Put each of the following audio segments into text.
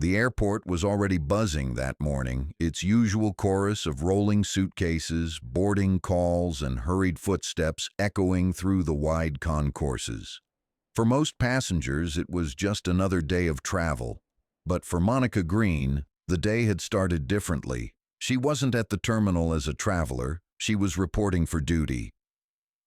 The airport was already buzzing that morning, its usual chorus of rolling suitcases, boarding calls, and hurried footsteps echoing through the wide concourses. For most passengers, it was just another day of travel. But for Monica Green, the day had started differently. She wasn't at the terminal as a traveler, she was reporting for duty.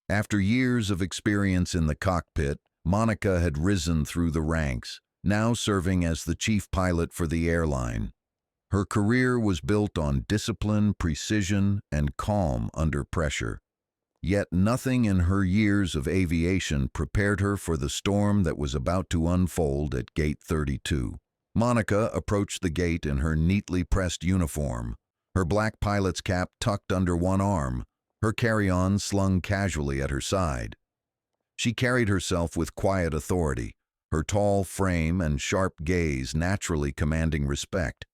After years of experience in the cockpit, Monica had risen through the ranks, now serving as the chief pilot for the airline. Her career was built on discipline, precision, and calm under pressure. Yet nothing in her years of aviation prepared her for the storm that was about to unfold at Gate 32. Monica approached the gate in her neatly pressed uniform, her black pilot's cap tucked under one arm, her carry-on slung casually at her side. She carried herself with quiet authority, her tall frame and sharp gaze naturally commanding respect.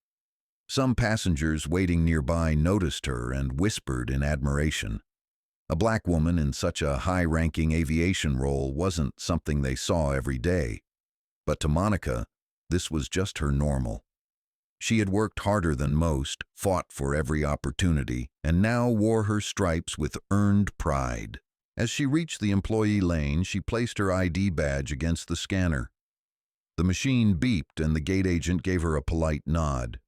Some passengers waiting nearby noticed her and whispered in admiration. A black woman in such a high-ranking aviation role wasn't something they saw every day. But to Monica, this was just her normal. She had worked harder than most, fought for every opportunity, and now wore her stripes with earned pride. As she reached the employee lane, she placed her ID badge against the scanner. The machine beeped and the gate agent gave her a polite nod.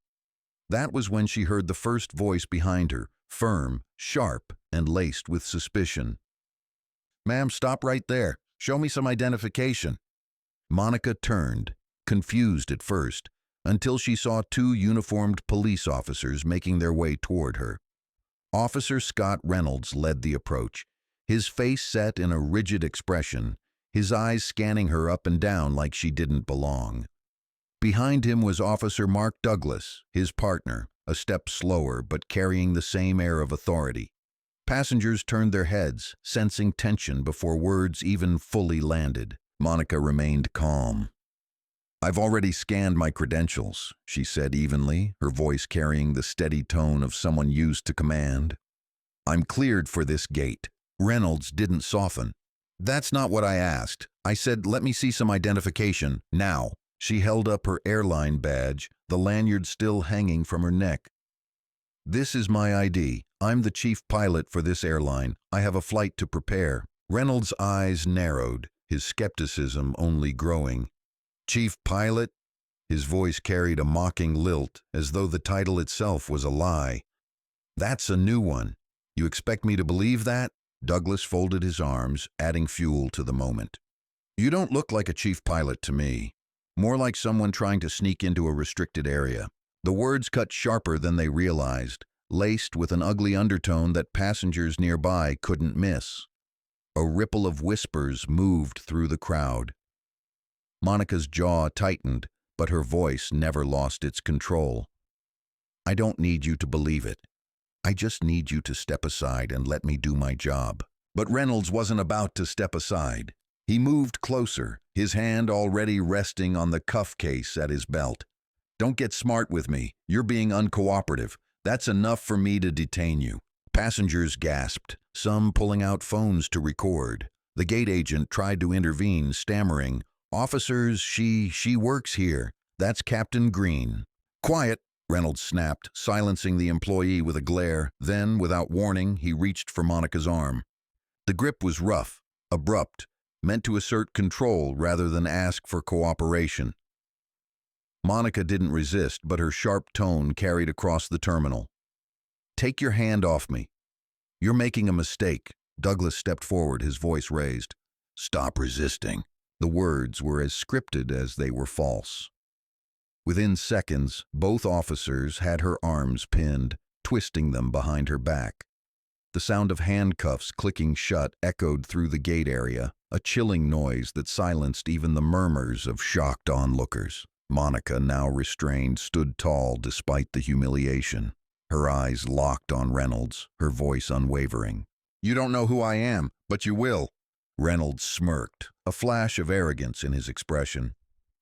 That was when she heard the first voice behind her, firm, sharp, and laced with suspicion. "Ma'am, stop right there. Show me some identification." Monica turned, confused at first, until she saw two uniformed police officers making their way toward her. Officer Scott Reynolds led the approach, his face set in a rigid expression, his eyes scanning her up and down like she didn't belong. Behind him was Officer Mark Douglas, his partner, a step slower but carrying the same air of authority. Passengers turned their heads, sensing tension before words even fully landed. Monica remained calm. "I've already scanned my credentials," she said evenly, her voice carrying the steady tone of someone used to command. "I'm cleared for this gate." Reynolds didn't soften. "That's not what I asked. I said, let me see some identification, now." She held up her airline badge, the lanyard still hanging from her neck. "This is my ID. I'm the chief pilot for this airline. I have a flight to prepare." Reynolds' eyes narrowed, his skepticism only growing. "Chief pilot?" His voice carried a mocking lilt, as though the title itself was a lie. "That's a new one. You expect me to believe that?" Douglas folded his arms, adding fuel to the moment. "You don't look like a chief pilot to me. More like someone trying to sneak into a restricted area." The words cut sharper than they realized, laced with an ugly undertone that passengers nearby couldn't miss. A ripple of whispers moved through the crowd. Monica's jaw tightened, but her voice never lost its control. "I don't need you to believe it. I just need you to step aside and let me do my job." But Reynolds wasn't about to step aside. He moved closer, his hand already resting on the cuff case at his belt. "Don't get smart with me. You're being uncooperative. That's enough for me to detain you." Passengers gasped, some pulling out phones to record. The gate agent tried to intervene, stammering, "Officers, she works here. That's Captain Green." "Quiet," Reynolds snapped, silencing the employee with a glare. Then, without warning, he reached for Monica's arm. The grip was rough, abrupt, meant to assert control rather than ask for cooperation. Monica didn't resist, but her sharp tone carried across the terminal. "Take your hand off me. You're making a mistake." Douglas stepped forward, his voice raised. "Stop resisting." The words were as scripted as they were false. Within seconds, both officers had her arms pinned, twisting them behind her back. The sound of handcuffs clicking shut echoed through the gate area, a chilling noise that silenced even the murmurs of shocked onlookers. Monica, now restrained, stood tall despite the humiliation, her eyes locked on Reynolds, her voice unwavering. "You don't know who I am, but you will." Reynolds smirked, a flash of arrogance in his expression.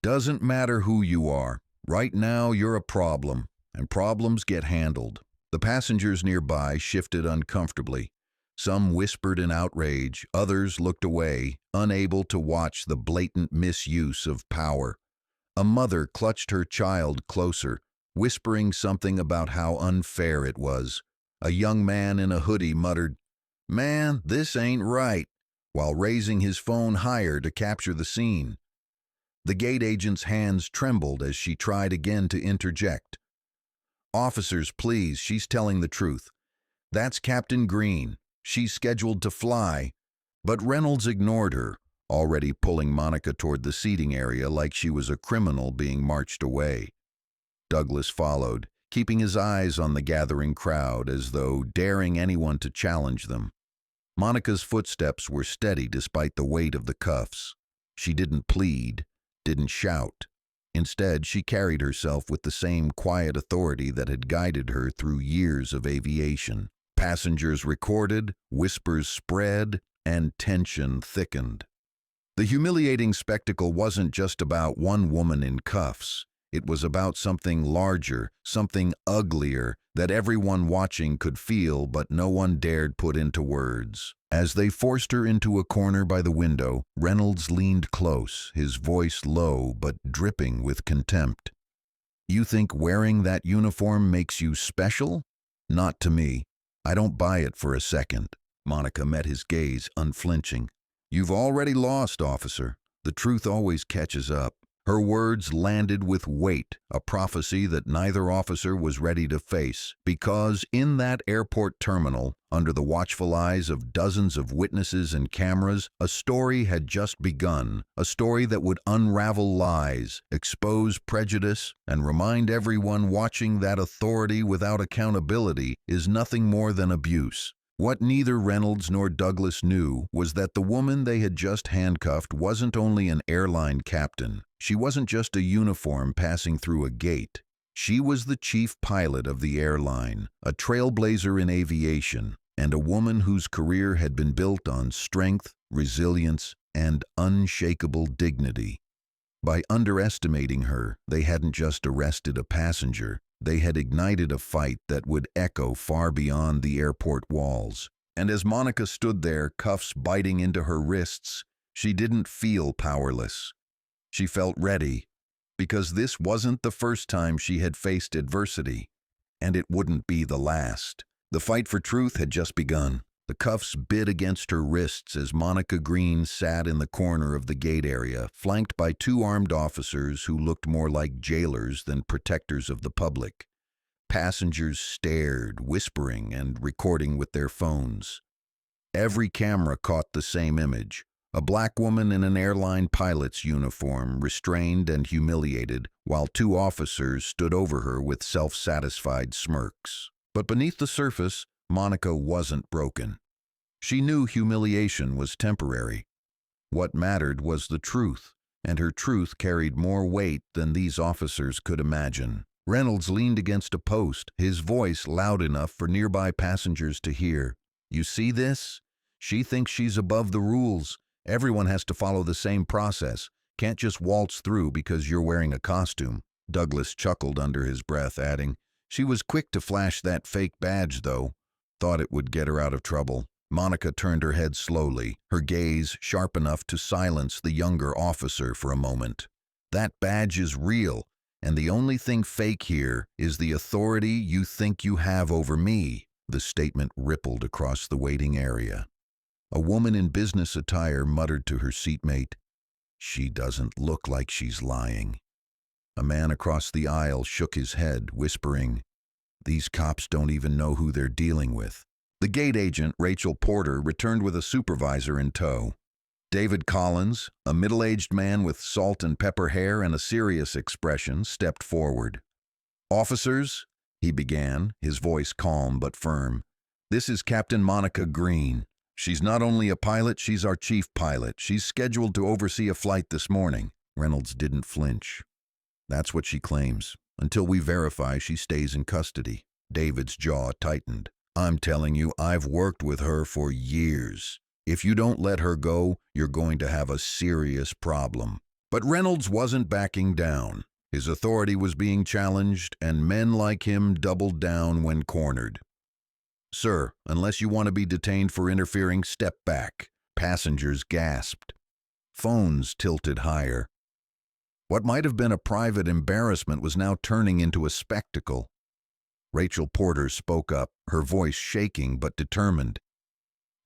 "Doesn't matter who you are. Right now you're a problem, and problems get handled." The passengers nearby shifted uncomfortably. Some whispered in outrage, others looked away, unable to watch the blatant misuse of power. A mother clutched her child closer, whispering something about how unfair it was. A young man in a hoodie muttered, "Man, this ain't right," while raising his phone higher to capture the scene. The gate agent's hands trembled as she tried again to interject. "Officers, please, she's telling the truth. That's Captain Green. She's scheduled to fly." But Reynolds ignored her, already pulling Monica toward the seating area like she was a criminal being marched away. Douglas followed, keeping his eyes on the gathering crowd as though daring anyone to challenge them. Monica's footsteps were steady despite the weight of the cuffs. She didn't plead, didn't shout. Instead, she carried herself with the same quiet authority that had guided her through years of aviation. Passengers recorded, whispers spread, and tension thickened. The humiliating spectacle wasn't just about one woman in cuffs. It was about something larger, something uglier, that everyone watching could feel but no one dared put into words. As they forced her into a corner by the window, Reynolds leaned close, his voice low but dripping with contempt. "You think wearing that uniform makes you special? Not to me. I don't buy it for a second." Monica met his gaze, unflinching. "You've already lost, officer. The truth always catches up." Her words landed with weight, a prophecy that neither officer was ready to face, because in that airport terminal, under the watchful eyes of dozens of witnesses and cameras, a story had just begun, a story that would unravel lies, expose prejudice, and remind everyone watching that authority without accountability is nothing more than abuse. What neither Reynolds nor Douglas knew was that the woman they had just handcuffed wasn't only an airline captain. She wasn't just a uniform passing through a gate. She was the chief pilot of the airline, a trailblazer in aviation, and a woman whose career had been built on strength, resilience, and unshakable dignity. By underestimating her, they hadn't just arrested a passenger. They had ignited a fight that would echo far beyond the airport walls. And as Monica stood there, cuffs biting into her wrists, she didn't feel powerless. She felt ready, because this wasn't the first time she had faced adversity, and it wouldn't be the last. The fight for truth had just begun. The cuffs bit against her wrists as Monica Green sat in the corner of the gate area, flanked by two armed officers who looked more like jailers than protectors of the public. Passengers stared, whispering and recording with their phones. Every camera caught the same image: a black woman in an airline pilot's uniform, restrained and humiliated, while two officers stood over her with self-satisfied smirks. But beneath the surface, Monica wasn't broken. She knew humiliation was temporary. What mattered was the truth, and her truth carried more weight than these officers could imagine. Reynolds leaned against a post, his voice loud enough for nearby passengers to hear. "You see this? She thinks she's above the rules. Everyone has to follow the same process. Can't just waltz through because you're wearing a costume." Douglas chuckled under his breath, adding, "She was quick to flash that fake badge, though. Thought it would get her out of trouble." Monica turned her head slowly, her gaze sharp enough to silence the younger officer for a moment. "That badge is real, and the only thing fake here is the authority you think you have over me." The statement rippled across the waiting area. A woman in business attire muttered to her seatmate, "She doesn't look like she's lying." A man across the aisle shook his head, whispering, "These cops don't even know who they're dealing with." The gate agent, Rachel Porter, returned with a supervisor in tow. David Collins, a middle-aged man with salt and pepper hair and a serious expression, stepped forward. "Officers," he began, his voice calm but firm, "this is Captain Monica Green. She's not only a pilot, she's our chief pilot. She's scheduled to oversee a flight this morning." Reynolds didn't flinch. "That's what she claims. Until we verify, she stays in custody." David's jaw tightened. "I'm telling you, I've worked with her for years. If you don't let her go, you're going to have a serious problem." But Reynolds wasn't backing down. His authority was being challenged, and men like him doubled down when cornered. "Sir, unless you want to be detained for interfering, step back." Passengers gasped. Phones tilted higher. What might have been a private embarrassment was now turning into a spectacle. Rachel Porter spoke up, her voice shaking but determined.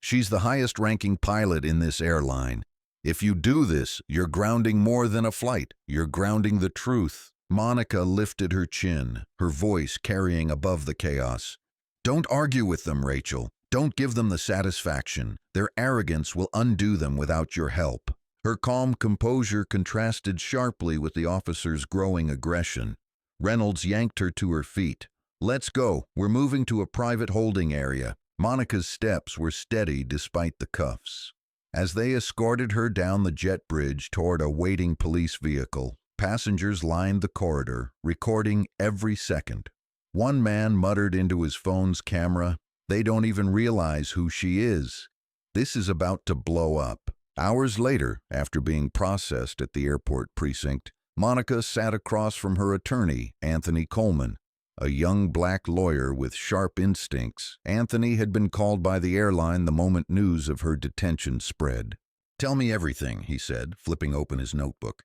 "She's the highest-ranking pilot in this airline. If you do this, you're grounding more than a flight. You're grounding the truth." Monica lifted her chin, her voice carrying above the chaos. "Don't argue with them, Rachel. Don't give them the satisfaction. Their arrogance will undo them without your help." Her calm composure contrasted sharply with the officer's growing aggression. Reynolds yanked her to her feet. "Let's go. We're moving to a private holding area." Monica's steps were steady despite the cuffs. As they escorted her down the jet bridge toward a waiting police vehicle, passengers lined the corridor, recording every second. One man muttered into his phone's camera, "They don't even realize who she is. This is about to blow up." Hours later, after being processed at the airport precinct, Monica sat across from her attorney, Anthony Coleman, a young black lawyer with sharp instincts. Anthony had been called by the airline the moment news of her detention spread. "Tell me everything," he said, flipping open his notebook.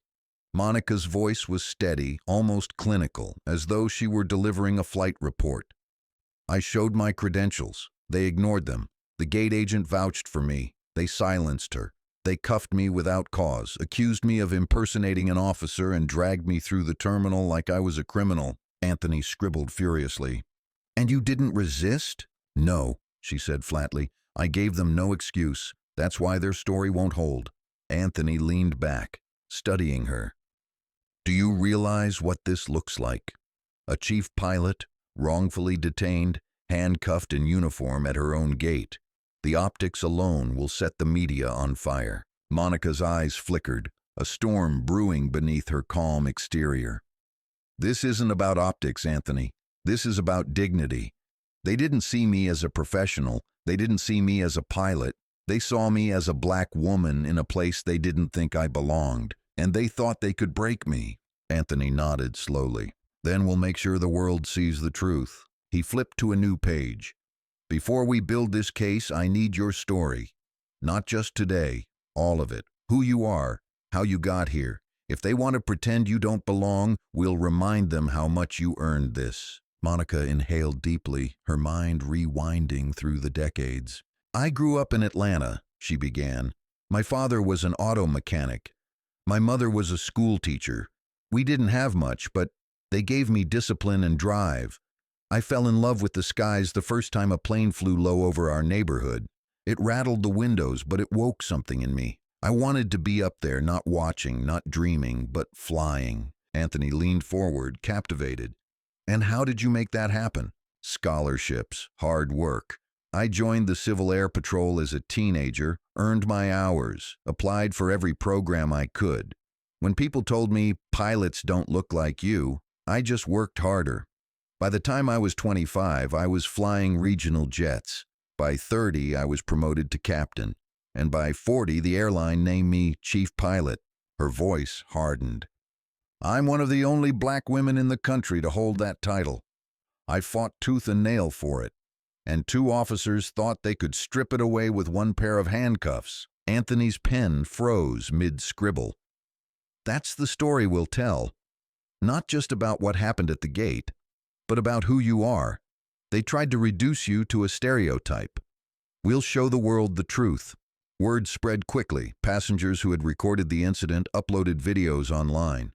Monica's voice was steady, almost clinical, as though she were delivering a flight report. "I showed my credentials. They ignored them. The gate agent vouched for me. They silenced her. They cuffed me without cause, accused me of impersonating an officer, and dragged me through the terminal like I was a criminal." Anthony scribbled furiously. "And you didn't resist?" "No," she said flatly. "I gave them no excuse. That's why their story won't hold." Anthony leaned back, studying her. "Do you realize what this looks like? A chief pilot, wrongfully detained, handcuffed in uniform at her own gate. The optics alone will set the media on fire." Monica's eyes flickered, a storm brewing beneath her calm exterior. "This isn't about optics, Anthony. This is about dignity. They didn't see me as a professional. They didn't see me as a pilot. They saw me as a black woman in a place they didn't think I belonged. And they thought they could break me." Anthony nodded slowly. "Then we'll make sure the world sees the truth." He flipped to a new page. "Before we build this case, I need your story. Not just today, all of it. Who you are, how you got here. If they want to pretend you don't belong, we'll remind them how much you earned this." Monica inhaled deeply, her mind rewinding through the decades. "I grew up in Atlanta," she began. "My father was an auto mechanic. My mother was a school teacher. We didn't have much, but they gave me discipline and drive. I fell in love with the skies the first time a plane flew low over our neighborhood. It rattled the windows, but it woke something in me. I wanted to be up there, not watching, not dreaming, but flying." Anthony leaned forward, captivated. "And how did you make that happen?" "Scholarships, hard work. I joined the Civil Air Patrol as a teenager, earned my hours, applied for every program I could. When people told me, 'Pilots don't look like you,' I just worked harder. By the time I was 25, I was flying regional jets. By 30, I was promoted to captain. And by 40, the airline named me chief pilot." Her voice hardened. "I'm one of the only black women in the country to hold that title. I fought tooth and nail for it. And 2 officers thought they could strip it away with one pair of handcuffs." Anthony's pen froze mid-scribble. "That's the story we'll tell. Not just about what happened at the gate, but about who you are. They tried to reduce you to a stereotype. We'll show the world the truth." Word spread quickly. Passengers who had recorded the incident uploaded videos online.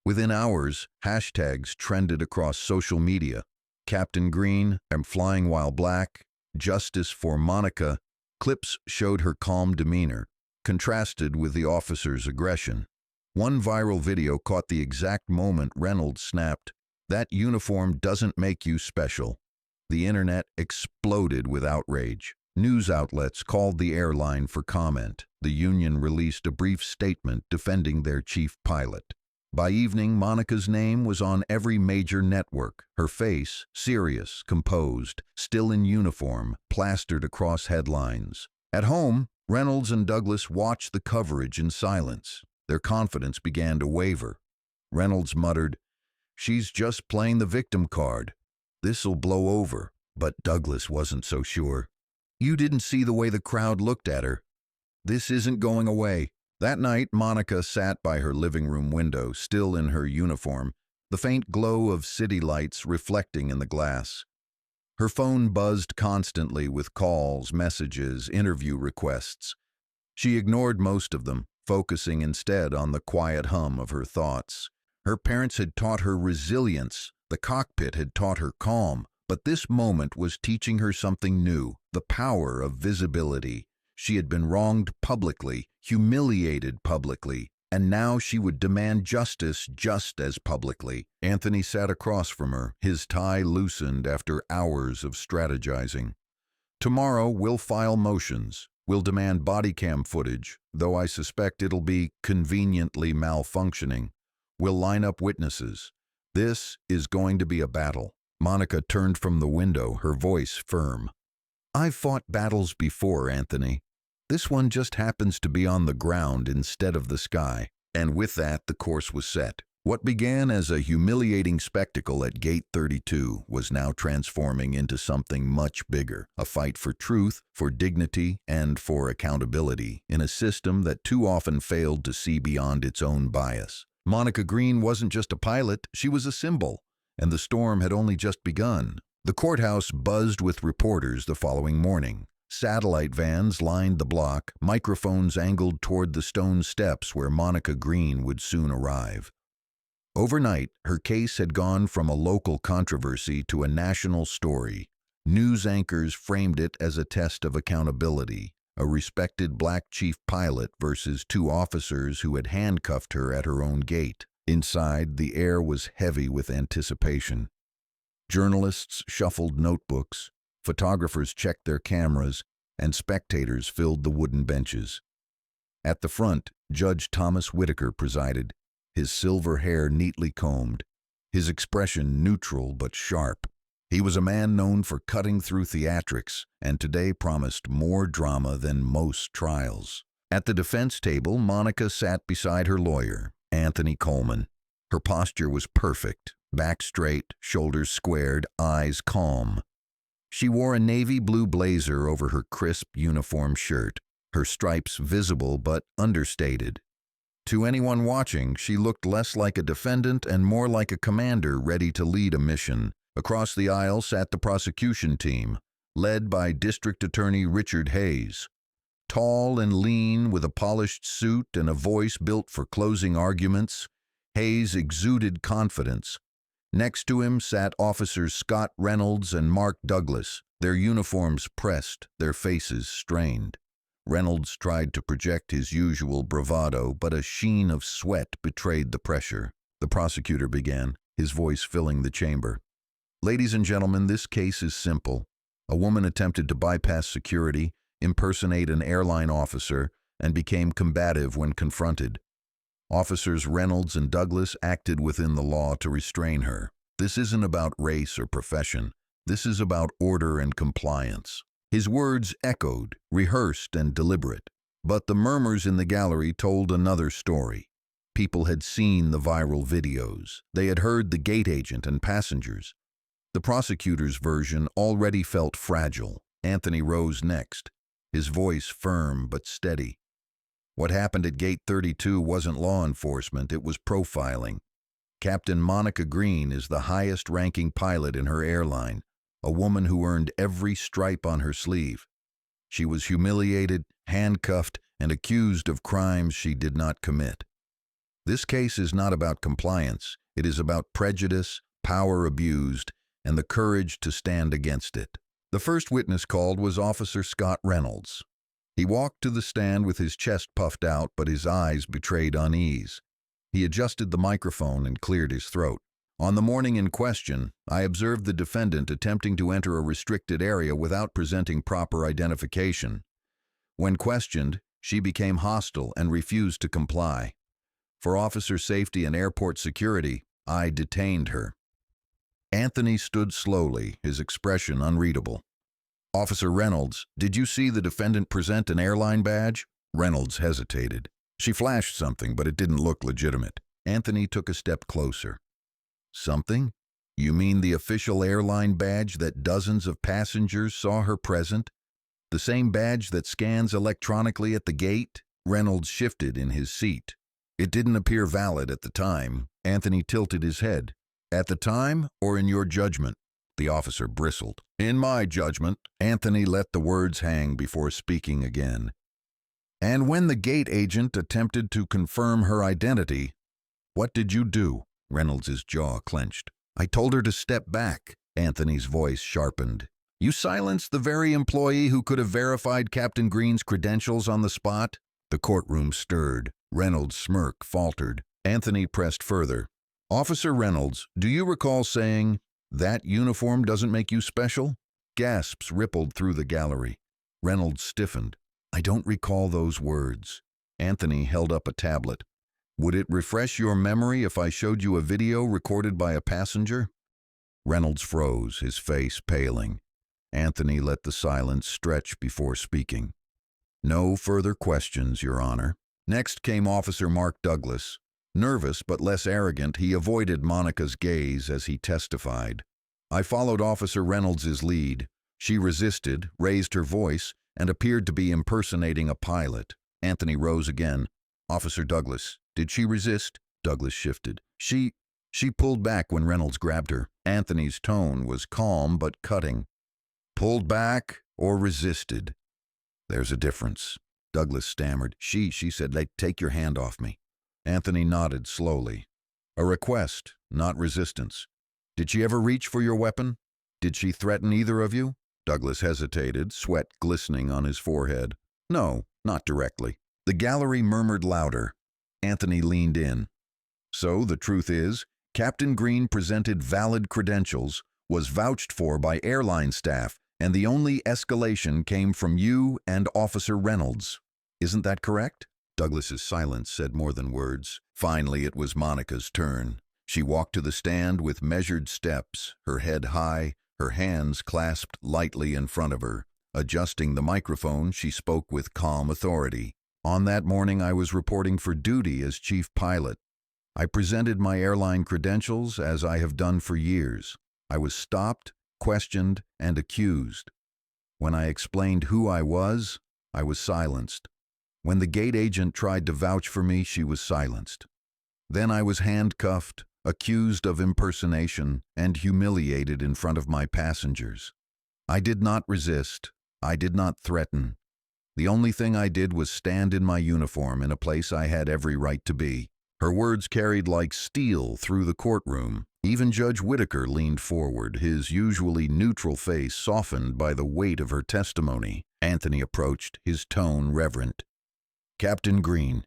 Within hours, hashtags trended across social media. Captain Green, "I'm flying while black," "Justice for Monica." Clips showed her calm demeanor, contrasted with the officer's aggression. One viral video caught the exact moment Reynolds snapped, "That uniform doesn't make you special." The internet exploded with outrage. News outlets called the airline for comment. The union released a brief statement defending their chief pilot. By evening, Monica's name was on every major network, her face, serious, composed, still in uniform, plastered across headlines. At home, Reynolds and Douglas watched the coverage in silence. Their confidence began to waver. Reynolds muttered, "She's just playing the victim card. This'll blow over." But Douglas wasn't so sure. "You didn't see the way the crowd looked at her. This isn't going away. That night, Monica sat by her living room window, still in her uniform, the faint glow of city lights reflecting in the glass. Her phone buzzed constantly with calls, messages, interview requests. She ignored most of them, focusing instead on the quiet hum of her thoughts. Her parents had taught her resilience, the cockpit had taught her calm, but this moment was teaching her something new, the power of visibility. She had been wronged publicly, humiliated publicly, and now she would demand justice just as publicly. Anthony sat across from her, his tie loosened after hours of strategizing. Tomorrow we'll file motions. We'll demand body cam footage, though I suspect it'll be conveniently malfunctioning. We'll line up witnesses. This is going to be a battle. Monica turned from the window, her voice firm. I've fought battles before, Anthony. This one just happens to be on the ground instead of the sky. And with that, the course was set. What began as a humiliating spectacle at Gate 32 was now transforming into something much bigger, a fight for truth, for dignity, and for accountability in a system that too often failed to see beyond its own bias. Monica Green wasn't just a pilot, she was a symbol, and the storm had only just begun. The courthouse buzzed with reporters the following morning. Satellite vans lined the block, microphones angled toward the stone steps where Monica Green would soon arrive. Overnight, her case had gone from a local controversy to a national story. News anchors framed it as a test of accountability, a respected black chief pilot versus two officers who had handcuffed her at her own gate. Inside, the air was heavy with anticipation. Journalists shuffled notebooks, photographers checked their cameras, and spectators filled the wooden benches. At the front, Judge Thomas Whitaker presided, his silver hair neatly combed, his expression neutral but sharp. He was a man known for cutting through theatrics, and today promised more drama than most trials. At the defense table, Monica sat beside her lawyer, Anthony Coleman. Her posture was perfect, back straight, shoulders squared, eyes calm. She wore a navy blue blazer over her crisp uniform shirt, her stripes visible but understated. To anyone watching, she looked less like a defendant and more like a commander ready to lead a mission. Across the aisle sat the prosecution team, led by District Attorney Richard Hayes. Tall and lean, with a polished suit and a voice built for closing arguments, Hayes exuded confidence. Next to him sat Officers Scott Reynolds and Mark Douglas, their uniforms pressed, their faces strained. Reynolds tried to project his usual bravado, but a sheen of sweat betrayed the pressure. The prosecutor began, his voice filling the chamber. Ladies and gentlemen, this case is simple. A woman attempted to bypass security, impersonate an airline officer, and became combative when confronted. Officers Reynolds and Douglas acted within the law to restrain her. This isn't about race or profession. This is about order and compliance. His words echoed, rehearsed and deliberate. But the murmurs in the gallery told another story. People had seen the viral videos. They had heard the gate agent and passengers. The prosecutor's version already felt fragile. Anthony rose next, his voice firm but steady. What happened at Gate 32 wasn't law enforcement, it was profiling. Captain Monica Green is the highest-ranking pilot in her airline, a woman who earned every stripe on her sleeve. She was humiliated, handcuffed, and accused of crimes she did not commit. This case is not about compliance. It is about prejudice, power abused, and the courage to stand against it. The first witness called was Officer Scott Reynolds. He walked to the stand with his chest puffed out, but his eyes betrayed unease. He adjusted the microphone and cleared his throat. On the morning in question, I observed the defendant attempting to enter a restricted area without presenting proper identification. When questioned, she became hostile and refused to comply. For officer safety and airport security, I detained her. Anthony stood slowly, his expression unreadable. Officer Reynolds, did you see the defendant present an airline badge? Reynolds hesitated. She flashed something, but it didn't look legitimate. Anthony took a step closer. Something? You mean the official airline badge that dozens of passengers saw her present? The same badge that scans electronically at the gate? Reynolds shifted in his seat. It didn't appear valid at the time. Anthony tilted his head. At the time, or in your judgment? The officer bristled. In my judgment. Anthony let the words hang before speaking again. And when the gate agent attempted to confirm her identity, what did you do? Reynolds' jaw clenched. I told her to step back. Anthony's voice sharpened. You silenced the very employee who could have verified Captain Green's credentials on the spot? The courtroom stirred. Reynolds' smirk faltered. Anthony pressed further. Officer Reynolds, do you recall saying, that uniform doesn't make you special? Gasps rippled through the gallery. Reynolds stiffened. I don't recall those words. Anthony held up a tablet. Would it refresh your memory if I showed you a video recorded by a passenger? Reynolds froze, his face paling. Anthony let the silence stretch before speaking. No further questions, Your Honor. Next came Officer Mark Douglas. Nervous but less arrogant, he avoided Monica's gaze as he testified. I followed Officer Reynolds' lead. She resisted, raised her voice, and appeared to be impersonating a pilot. Anthony rose again. Officer Douglas, did she resist? Douglas shifted. She pulled back when Reynolds grabbed her. Anthony's tone was calm but cutting. Pulled back or resisted? There's a difference. Douglas stammered. She said, take your hand off me. Anthony nodded slowly. A request, not resistance. Did she ever reach for your weapon? Did she threaten either of you? Douglas hesitated, sweat glistening on his forehead. No, not directly. The gallery murmured louder. Anthony leaned in. So the truth is, Captain Green presented valid credentials, was vouched for by airline staff, and the only escalation came from you and Officer Reynolds. Isn't that correct? Douglas's silence said more than words. Finally, it was Monica's turn. She walked to the stand with measured steps, her head high, her hands clasped lightly in front of her. Adjusting the microphone, she spoke with calm authority. On that morning, I was reporting for duty as chief pilot. I presented my airline credentials as I have done for years. I was stopped, questioned, and accused. When I explained who I was silenced. When the gate agent tried to vouch for me, she was silenced. Then I was handcuffed, accused of impersonation, and humiliated in front of my passengers. I did not resist. I did not threaten. The only thing I did was stand in my uniform in a place I had every right to be. Her words carried like steel through the courtroom. Even Judge Whitaker leaned forward, his usually neutral face softened by the weight of her testimony. Anthony approached, his tone reverent. Captain Green,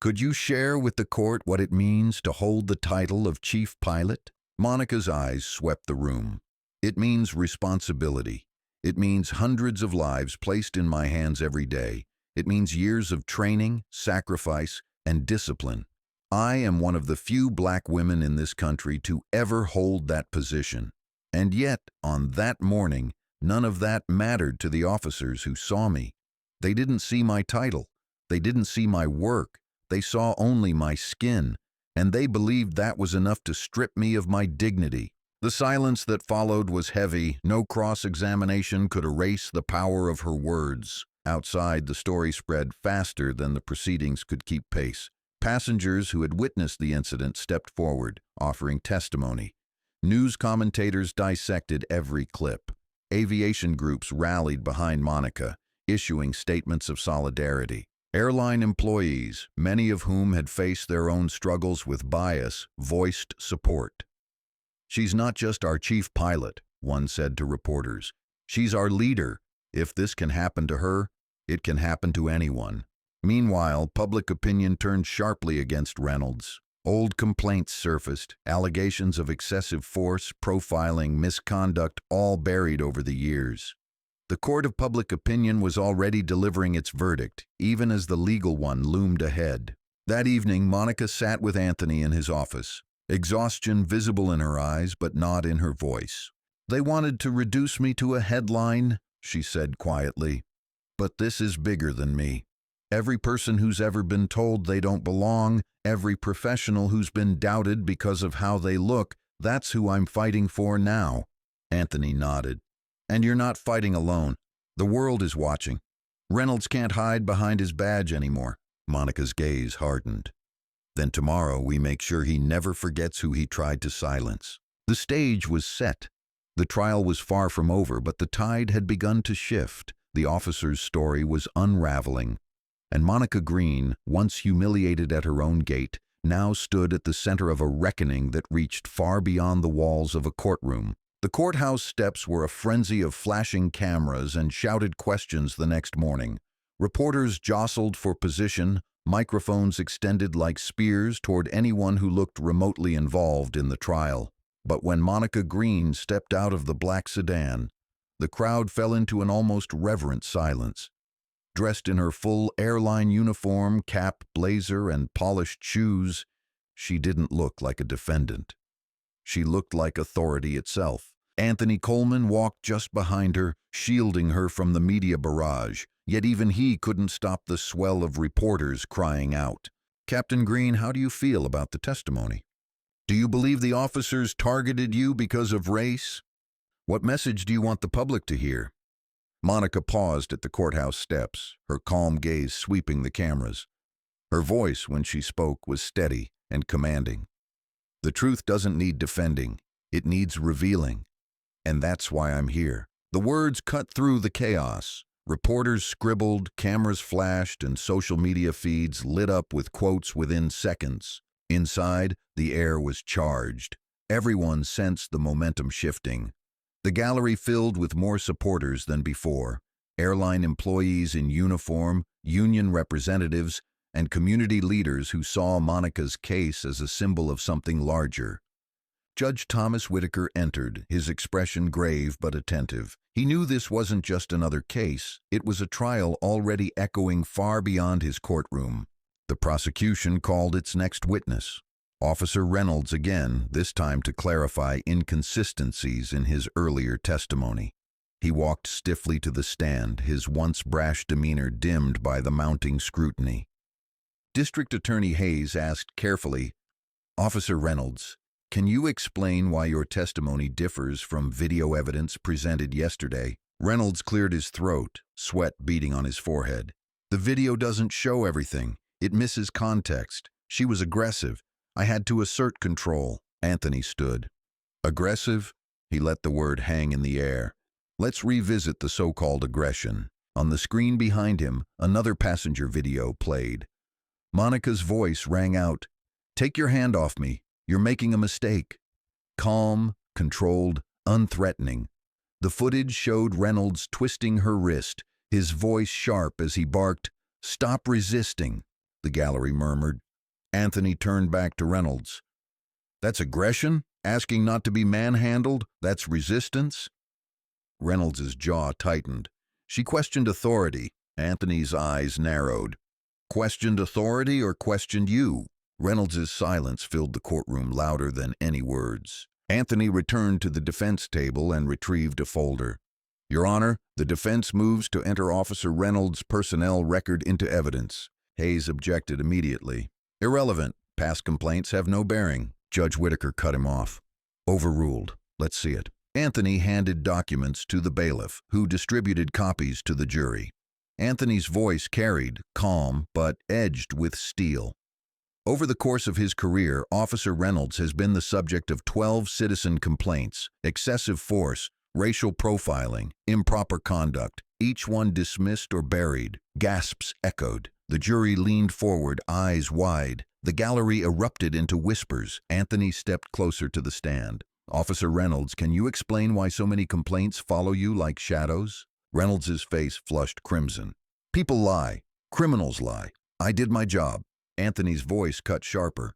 could you share with the court what it means to hold the title of chief pilot? Monica's eyes swept the room. It means responsibility. It means hundreds of lives placed in my hands every day. It means years of training, sacrifice, and discipline. I am one of the few black women in this country to ever hold that position. And yet, on that morning, none of that mattered to the officers who saw me. They didn't see my title. They didn't see my work. They saw only my skin, and they believed that was enough to strip me of my dignity. The silence that followed was heavy. No cross-examination could erase the power of her words. Outside, the story spread faster than the proceedings could keep pace. Passengers who had witnessed the incident stepped forward, offering testimony. News commentators dissected every clip. Aviation groups rallied behind Monica, issuing statements of solidarity. Airline employees, many of whom had faced their own struggles with bias, voiced support. She's not just our chief pilot, one said to reporters. She's our leader. If this can happen to her, it can happen to anyone. Meanwhile, public opinion turned sharply against Reynolds. Old complaints surfaced, allegations of excessive force, profiling, misconduct, all buried over the years. The court of public opinion was already delivering its verdict, even as the legal one loomed ahead. That evening, Monica sat with Anthony in his office, exhaustion visible in her eyes but not in her voice. They wanted to reduce me to a headline, she said quietly. But this is bigger than me. Every person who's ever been told they don't belong, every professional who's been doubted because of how they look, that's who I'm fighting for now. Anthony nodded. And you're not fighting alone. The world is watching. Reynolds can't hide behind his badge anymore. Monica's gaze hardened. Then tomorrow we make sure he never forgets who he tried to silence. The stage was set. The trial was far from over, but the tide had begun to shift. The officer's story was unraveling. And Monica Green, once humiliated at her own gate, now stood at the center of a reckoning that reached far beyond the walls of a courtroom. The courthouse steps were a frenzy of flashing cameras and shouted questions the next morning. Reporters jostled for position, microphones extended like spears toward anyone who looked remotely involved in the trial. But when Monica Green stepped out of the black sedan, the crowd fell into an almost reverent silence. Dressed in her full airline uniform, cap, blazer, and polished shoes, she didn't look like a defendant. She looked like authority itself. Anthony Coleman walked just behind her, shielding her from the media barrage, yet even he couldn't stop the swell of reporters crying out. "Captain Green, how do you feel about the testimony? Do you believe the officers targeted you because of race? What message do you want the public to hear?" Monica paused at the courthouse steps, her calm gaze sweeping the cameras. Her voice, when she spoke, was steady and commanding. "The truth doesn't need defending. It needs revealing. And that's why I'm here." The words cut through the chaos. Reporters scribbled, cameras flashed, and social media feeds lit up with quotes within seconds. Inside, the air was charged. Everyone sensed the momentum shifting. The gallery filled with more supporters than before. Airline employees in uniform, union representatives, and community leaders who saw Monica's case as a symbol of something larger. Judge Thomas Whitaker entered, his expression grave but attentive. He knew this wasn't just another case. It was a trial already echoing far beyond his courtroom. The prosecution called its next witness, Officer Reynolds again, this time to clarify inconsistencies in his earlier testimony. He walked stiffly to the stand, his once brash demeanor dimmed by the mounting scrutiny. District Attorney Hayes asked carefully, "Officer Reynolds, can you explain why your testimony differs from video evidence presented yesterday?" Reynolds cleared his throat, sweat beading on his forehead. "The video doesn't show everything. It misses context. She was aggressive. I had to assert control." Anthony stood. "Aggressive?" He let the word hang in the air. "Let's revisit the so-called aggression." On the screen behind him, another passenger video played. Monica's voice rang out, "Take your hand off me. You're making a mistake." Calm, controlled, unthreatening. The footage showed Reynolds twisting her wrist, his voice sharp as he barked, "Stop resisting," the gallery murmured. Anthony turned back to Reynolds. "That's aggression? Asking not to be manhandled? That's resistance?" Reynolds' jaw tightened. "She questioned authority." Anthony's eyes narrowed. "Questioned authority or questioned you?" Reynolds' silence filled the courtroom louder than any words. Anthony returned to the defense table and retrieved a folder. "Your Honor, the defense moves to enter Officer Reynolds' personnel record into evidence." Hayes objected immediately. "Irrelevant. Past complaints have no bearing." Judge Whitaker cut him off. "Overruled. Let's see it." Anthony handed documents to the bailiff, who distributed copies to the jury. Anthony's voice carried, calm, but edged with steel. Over the course of his career, Officer Reynolds has been the subject of 12 citizen complaints, excessive force, racial profiling, improper conduct, each one dismissed or buried. Gasps echoed. The jury leaned forward, eyes wide. The gallery erupted into whispers. Anthony stepped closer to the stand. "Officer Reynolds, can you explain why so many complaints follow you like shadows?" Reynolds' face flushed crimson. "People lie. Criminals lie. I did my job." Anthony's voice cut sharper.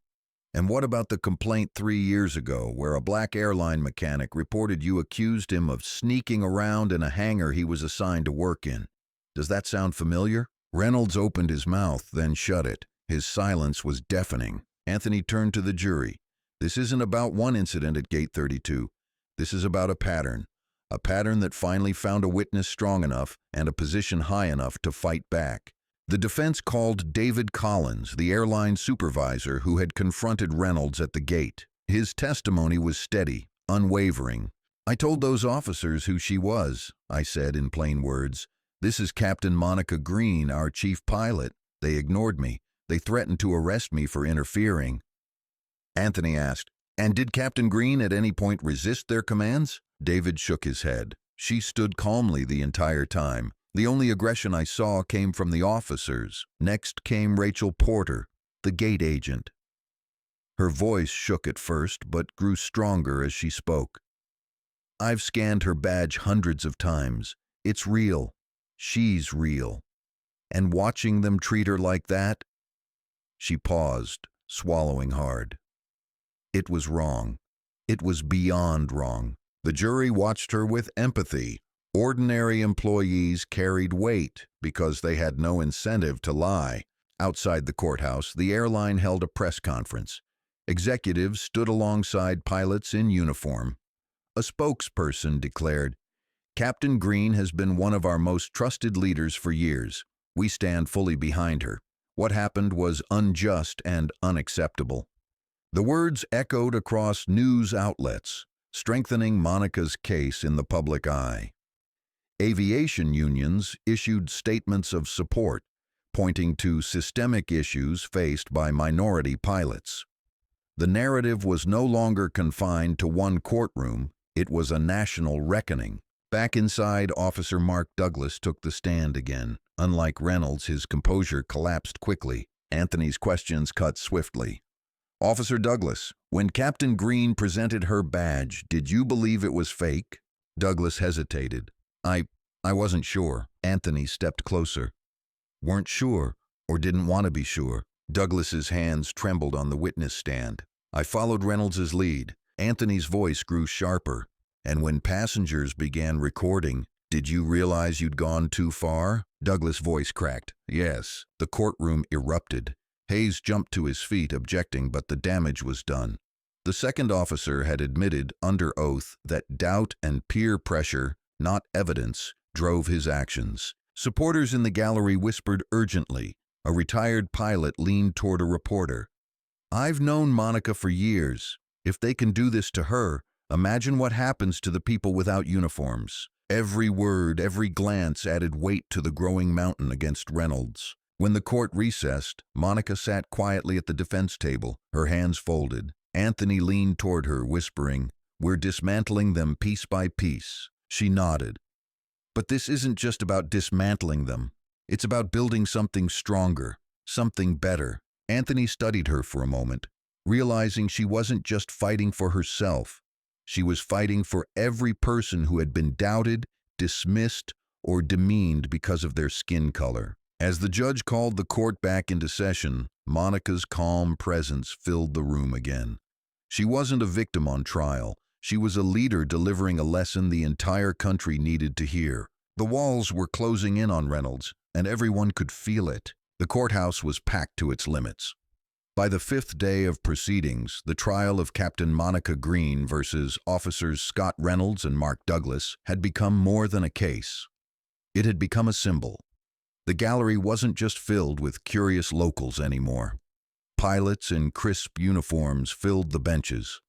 "And what about the complaint 3 years ago where a black airline mechanic reported you accused him of sneaking around in a hangar he was assigned to work in? Does that sound familiar?" Reynolds opened his mouth, then shut it. His silence was deafening. Anthony turned to the jury. "This isn't about one incident at Gate 32. This is about a pattern that finally found a witness strong enough and a position high enough to fight back." The defense called David Collins, the airline supervisor who had confronted Reynolds at the gate. His testimony was steady, unwavering. "I told those officers who she was," I said in plain words. This is Captain Monica Green, our chief pilot. They ignored me. They threatened to arrest me for interfering. Anthony asked, "And did Captain Green at any point resist their commands?" David shook his head. "She stood calmly the entire time. The only aggression I saw came from the officers. Next came Rachel Porter, the gate agent." Her voice shook at first, but grew stronger as she spoke. "I've scanned her badge hundreds of times. It's real. She's real. And watching them treat her like that—" She paused, swallowing hard. It was wrong. It was beyond wrong. The jury watched her with empathy. Ordinary employees carried weight because they had no incentive to lie. Outside the courthouse, the airline held a press conference. Executives stood alongside pilots in uniform. A spokesperson declared, "Captain Green has been one of our most trusted leaders for years. We stand fully behind her. What happened was unjust and unacceptable." The words echoed across news outlets, strengthening Monica's case in the public eye. Aviation unions issued statements of support, pointing to systemic issues faced by minority pilots. The narrative was no longer confined to one courtroom. It was a national reckoning. Back inside, Officer Mark Douglas took the stand again. Unlike Reynolds, his composure collapsed quickly. Anthony's questions cut swiftly. "Officer Douglas, when Captain Green presented her badge, did you believe it was fake?" Douglas hesitated. I wasn't sure." Anthony stepped closer. "Weren't sure, or didn't want to be sure?" Douglas's hands trembled on the witness stand. "I followed Reynolds's lead." Anthony's voice grew sharper. "And when passengers began recording, did you realize you'd gone too far?" Douglas' voice cracked. "Yes." The courtroom erupted. Hayes jumped to his feet, objecting, but the damage was done. The second officer had admitted under oath that doubt and peer pressure, not evidence, drove his actions. Supporters in the gallery whispered urgently. A retired pilot leaned toward a reporter. "I've known Monica for years. If they can do this to her, imagine what happens to the people without uniforms." Every word, every glance added weight to the growing mountain against Reynolds. When the court recessed, Monica sat quietly at the defense table, her hands folded. Anthony leaned toward her, whispering, "We're dismantling them piece by piece." She nodded. "But this isn't just about dismantling them. It's about building something stronger, something better." Anthony studied her for a moment, realizing she wasn't just fighting for herself. She was fighting for every person who had been doubted, dismissed, or demeaned because of their skin color. As the judge called the court back into session, Monica's calm presence filled the room again. She wasn't a victim on trial. She was a leader delivering a lesson the entire country needed to hear. The walls were closing in on Reynolds, and everyone could feel it. The courthouse was packed to its limits. By the fifth day of proceedings, the trial of Captain Monica Green versus Officers Scott Reynolds and Mark Douglas had become more than a case. It had become a symbol. The gallery wasn't just filled with curious locals anymore. Pilots in crisp uniforms filled the benches.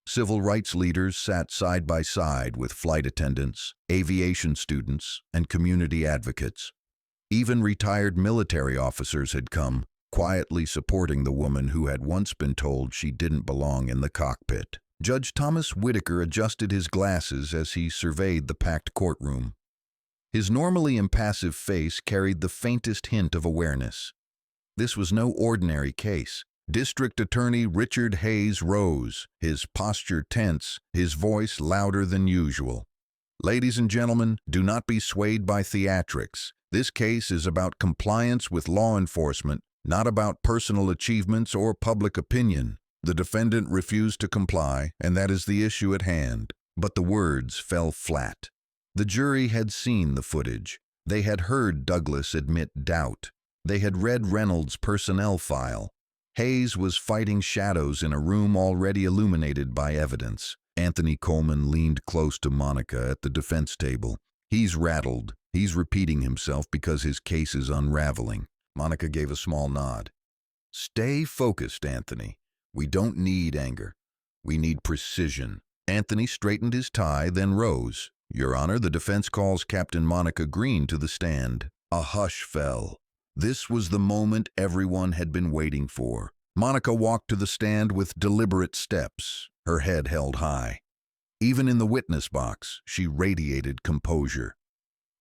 Civil rights leaders sat side by side with flight attendants, aviation students, and community advocates. Even retired military officers had come, quietly supporting the woman who had once been told she didn't belong in the cockpit. Judge Thomas Whitaker adjusted his glasses as he surveyed the packed courtroom. His normally impassive face carried the faintest hint of awareness. This was no ordinary case. District Attorney Richard Hayes rose, his posture tense, his voice louder than usual. "Ladies and gentlemen, do not be swayed by theatrics. This case is about compliance with law enforcement, not about personal achievements or public opinion. The defendant refused to comply, and that is the issue at hand." But the words fell flat. The jury had seen the footage. They had heard Douglas admit doubt. They had read Reynolds' personnel file. Hayes was fighting shadows in a room already illuminated by evidence. Anthony Coleman leaned close to Monica at the defense table. "He's rattled. He's repeating himself because his case is unraveling." Monica gave a small nod. "Stay focused, Anthony. We don't need anger. We need precision." Anthony straightened his tie, then rose. Your Honor, the defense calls Captain Monica Green to the stand. A hush fell. This was the moment everyone had been waiting for. Monica walked to the stand with deliberate steps, her head held high. Even in the witness box, she radiated composure.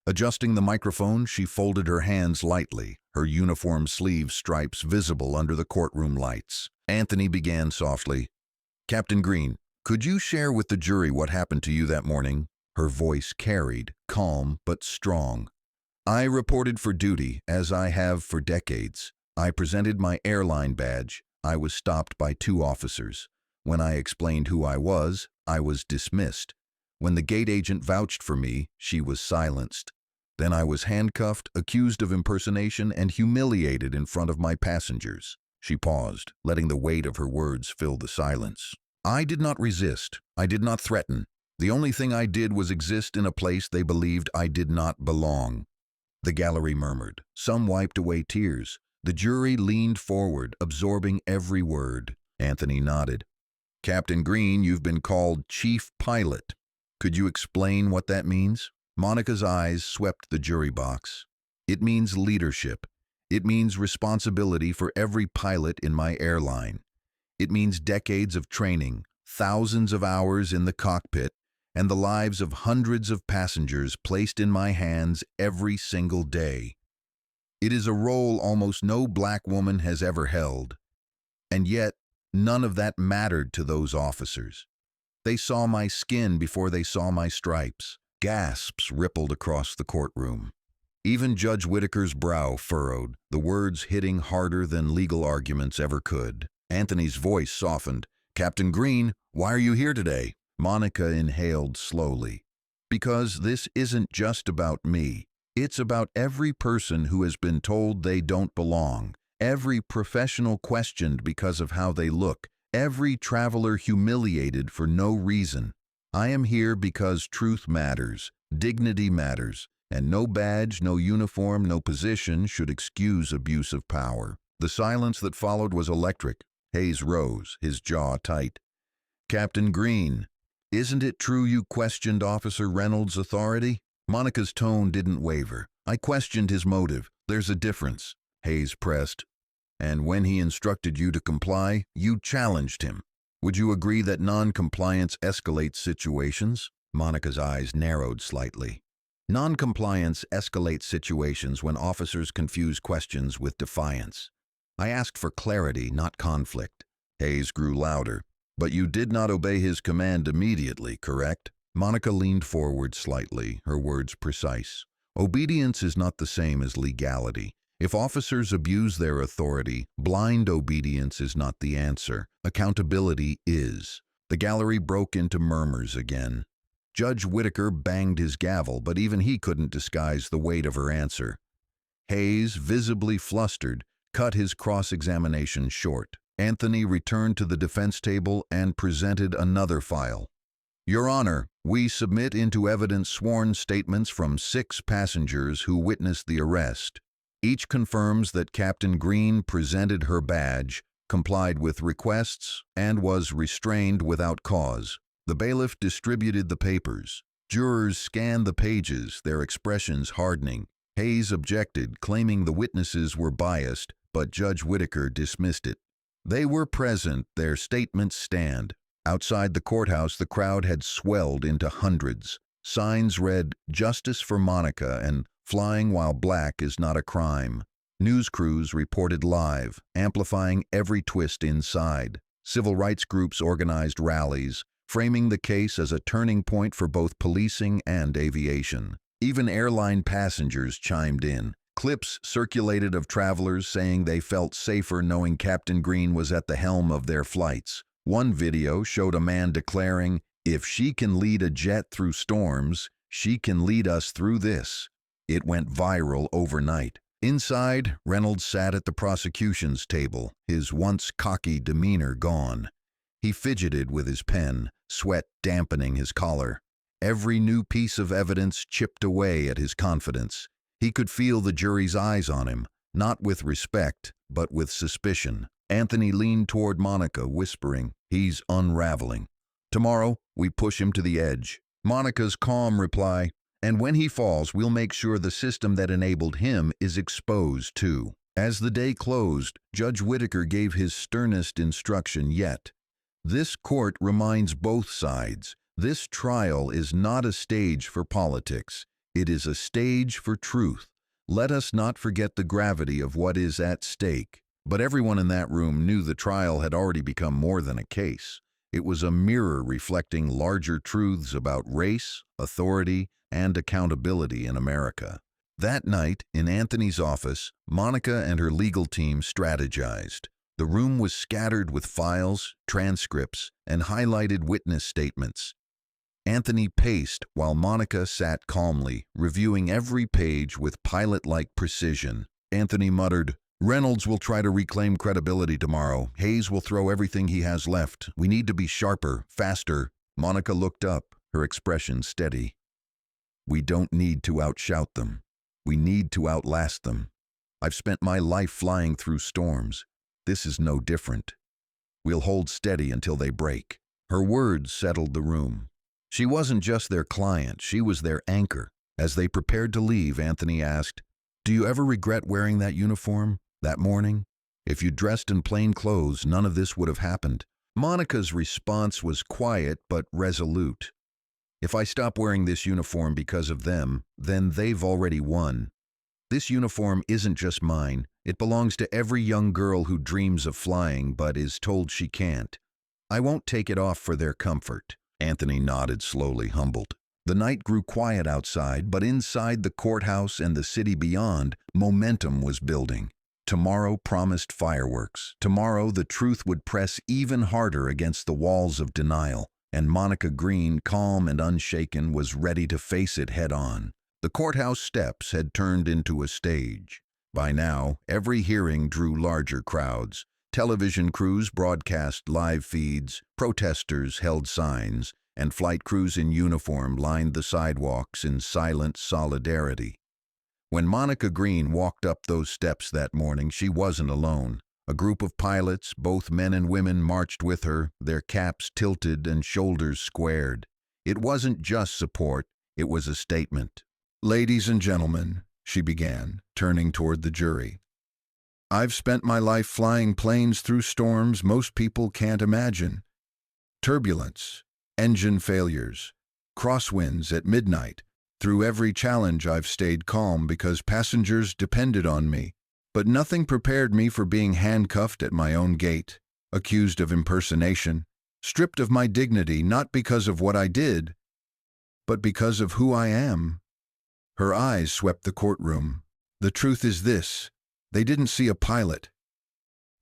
Adjusting the microphone, she folded her hands lightly, her uniform sleeve stripes visible under the courtroom lights. Anthony began softly. Captain Green, could you share with the jury what happened to you that morning? Her voice carried, calm but strong. I reported for duty, as I have for decades. I presented my airline badge. I was stopped by 2 officers. When I explained who I was dismissed. When the gate agent vouched for me, she was silenced. Then I was handcuffed, accused of impersonation, and humiliated in front of my passengers. She paused, letting the weight of her words fill the silence. I did not resist. I did not threaten. The only thing I did was exist in a place they believed I did not belong. The gallery murmured. Some wiped away tears. The jury leaned forward, absorbing every word. Anthony nodded. Captain Green, you've been called Chief Pilot. Could you explain what that means? Monica's eyes swept the jury box. It means leadership. It means responsibility for every pilot in my airline. It means decades of training, thousands of hours in the cockpit, and the lives of hundreds of passengers placed in my hands every single day. It is a role almost no black woman has ever held. And yet, none of that mattered to those officers. They saw my skin before they saw my stripes. Gasps rippled across the courtroom. Even Judge Whitaker's brow furrowed, the words hitting harder than legal arguments ever could. Anthony's voice softened. Captain Green, why are you here today? Monica inhaled slowly. Because this isn't just about me. It's about every person who has been told they don't belong. Every professional questioned because of how they look. Every traveler humiliated for no reason. I am here because truth matters, dignity matters, and no badge, no uniform, no position should excuse abuse of power. The silence that followed was electric. Hayes rose, his jaw tight. Captain Green, isn't it true you questioned Officer Reynolds' authority? Monica's tone didn't waver. I questioned his motive. There's a difference, Hayes pressed. And when he instructed you to comply, you challenged him. Would you agree that non-compliance escalates situations? Monica's eyes narrowed slightly. Non-compliance escalates situations when officers confuse questions with defiance. I asked for clarity, not conflict. Hayes grew louder. But you did not obey his command immediately, correct? Monica leaned forward slightly, her words precise. Obedience is not the same as legality. If officers abuse their authority, blind obedience is not the answer. Accountability is. The gallery broke into murmurs again. Judge Whitaker banged his gavel, but even he couldn't disguise the weight of her answer. Hayes, visibly flustered, cut his cross-examination short. Anthony returned to the defense table and presented another file. Your Honor, we submit into evidence sworn statements from 6 passengers who witnessed the arrest. Each confirms that Captain Green presented her badge, complied with requests, and was restrained without cause. The bailiff distributed the papers. Jurors scanned the pages, their expressions hardening. Hayes objected, claiming the witnesses were biased, but Judge Whitaker dismissed it. They were present, their statements stand. Outside the courthouse, the crowd had swelled into hundreds. Signs read, "Justice for Monica," and "Flying while black is not a crime." News crews reported live, amplifying every twist inside. Civil rights groups organized rallies, framing the case as a turning point for both policing and aviation. Even airline passengers chimed in. Clips circulated of travelers saying they felt safer knowing Captain Green was at the helm of their flights. One video showed a man declaring, "If she can lead a jet through storms, she can lead us through this." It went viral overnight. Inside, Reynolds sat at the prosecution's table, his once cocky demeanor gone. He fidgeted with his pen, sweat dampening his collar. Every new piece of evidence chipped away at his confidence. He could feel the jury's eyes on him, not with respect, but with suspicion. Anthony leaned toward Monica, whispering, "He's unraveling. Tomorrow, we push him to the edge. Monica's calm reply, "And when he falls, we'll make sure the system that enabled him is exposed too." As the day closed, Judge Whitaker gave his sternest instruction yet. "This court reminds both sides. This trial is not a stage for politics. It is a stage for truth. Let us not forget the gravity of what is at stake." But everyone in that room knew the trial had already become more than a case. It was a mirror reflecting larger truths about race, authority, and accountability in America. That night, in Anthony's office, Monica and her legal team strategized. The room was scattered with files, transcripts, and highlighted witness statements. Anthony paced while Monica sat calmly, reviewing every page with pilot-like precision. Anthony muttered, "Reynolds will try to reclaim credibility tomorrow. Hayes will throw everything he has left. We need to be sharper, faster." Monica looked up, her expression steady. "We don't need to outshout them. We need to outlast them. I've spent my life flying through storms. This is no different. We'll hold steady until they break." Her words settled the room. She wasn't just their client, she was their anchor. As they prepared to leave, Anthony asked, "Do you ever regret wearing that uniform, that morning? If you dressed in plain clothes, none of this would have happened." Monica's response was quiet but resolute. "If I stop wearing this uniform because of them, then they've already won. This uniform isn't just mine. It belongs to every young girl who dreams of flying but is told she can't. I won't take it off for their comfort." Anthony nodded slowly, humbled. The night grew quiet outside, but inside the courthouse and the city beyond, momentum was building. Tomorrow promised fireworks. Tomorrow the truth would press even harder against the walls of denial, and Monica Green, calm and unshaken, was ready to face it head-on. The courthouse steps had turned into a stage. By now, every hearing drew larger crowds. Television crews broadcast live feeds, protesters held signs, and flight crews in uniform lined the sidewalks in silent solidarity. When Monica Green walked up those steps that morning, she wasn't alone. A group of pilots, both men and women, marched with her, their caps tilted and shoulders squared. It wasn't just support, it was a statement. "Ladies and gentlemen," she began, turning toward the jury, "I've spent my life flying planes through storms most people can't imagine. Turbulence, engine failures, crosswinds at midnight. Through every challenge I've stayed calm because passengers depended on me. But nothing prepared me for being handcuffed at my own gate, accused of impersonation, stripped of my dignity not because of what I did, but because of who I am." Her eyes swept the courtroom. "The truth is this. They didn't see a pilot.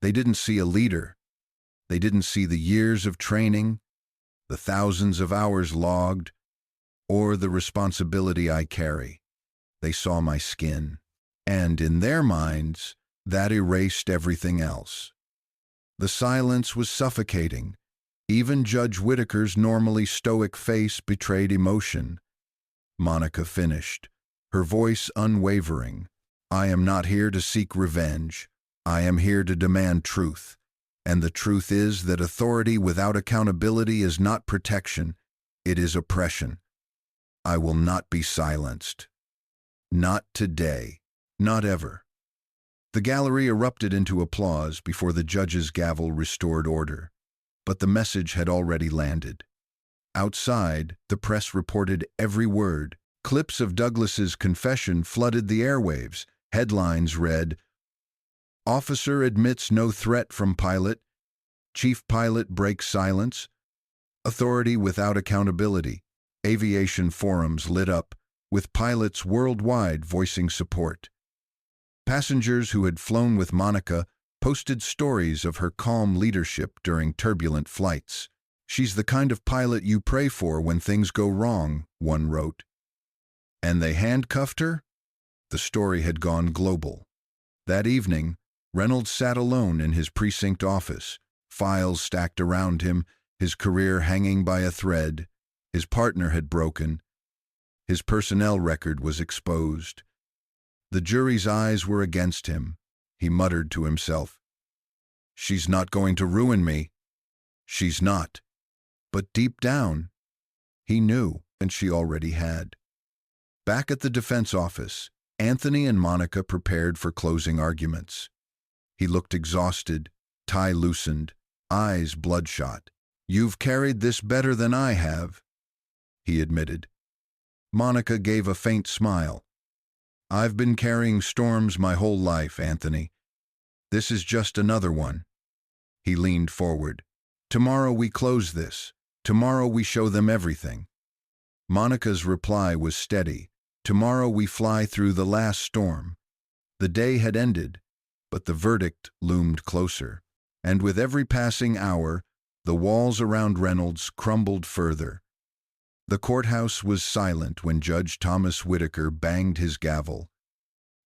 They didn't see a leader. They didn't see the years of training, the thousands of hours logged, or the responsibility I carry. They saw my skin. And in their minds, that erased everything else." The silence was suffocating. Even Judge Whitaker's normally stoic face betrayed emotion. Monica finished, her voice unwavering. "I am not here to seek revenge. I am here to demand truth. And the truth is that authority without accountability is not protection, it is oppression. I will not be silenced. Not today. Not ever." The gallery erupted into applause before the judge's gavel restored order. But the message had already landed. Outside, the press reported every word. Clips of Douglas's confession flooded the airwaves. Headlines read, "Officer admits no threat from pilot. Chief pilot breaks silence. Authority without accountability." Aviation forums lit up, with pilots worldwide voicing support. Passengers who had flown with Monica posted stories of her calm leadership during turbulent flights. "She's the kind of pilot you pray for when things go wrong," one wrote. "And they handcuffed her?" The story had gone global. That evening, Reynolds sat alone in his precinct office, files stacked around him, his career hanging by a thread. His partner had broken. His personnel record was exposed. The jury's eyes were against him. He muttered to himself, "She's not going to ruin me. She's not." But deep down, he knew. and she already had. Back at the defense office, Anthony and Monica prepared for closing arguments. He looked exhausted, tie loosened, eyes bloodshot. "You've carried this better than I have," he admitted. Monica gave a faint smile. "I've been carrying storms my whole life, Anthony. This is just another one." He leaned forward. "Tomorrow we close this. Tomorrow we show them everything." Monica's reply was steady. "Tomorrow we fly through the last storm." The day had ended, but the verdict loomed closer, and with every passing hour, the walls around Reynolds crumbled further. The courthouse was silent when Judge Thomas Whitaker banged his gavel,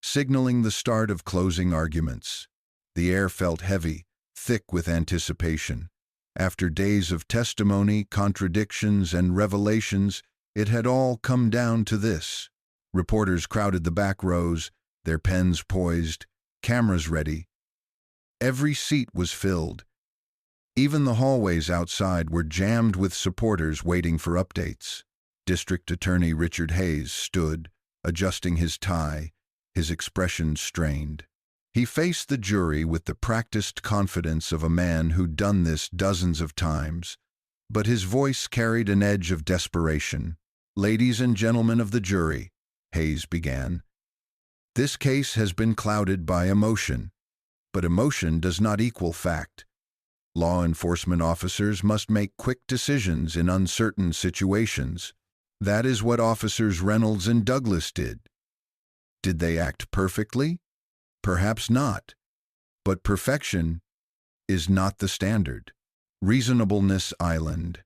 signaling the start of closing arguments. The air felt heavy, thick with anticipation. After days of testimony, contradictions, and revelations, it had all come down to this. Reporters crowded the back rows, their pens poised, cameras ready. Every seat was filled. Even the hallways outside were jammed with supporters waiting for updates. District Attorney Richard Hayes stood, adjusting his tie, his expression strained. He faced the jury with the practiced confidence of a man who'd done this dozens of times, but his voice carried an edge of desperation. "Ladies and gentlemen of the jury," Hayes began, "this case has been clouded by emotion, but emotion does not equal fact. Law enforcement officers must make quick decisions in uncertain situations. That is what Officers Reynolds and Douglas did. Did they act perfectly? Perhaps not. But perfection is not the standard. Reasonableness Island."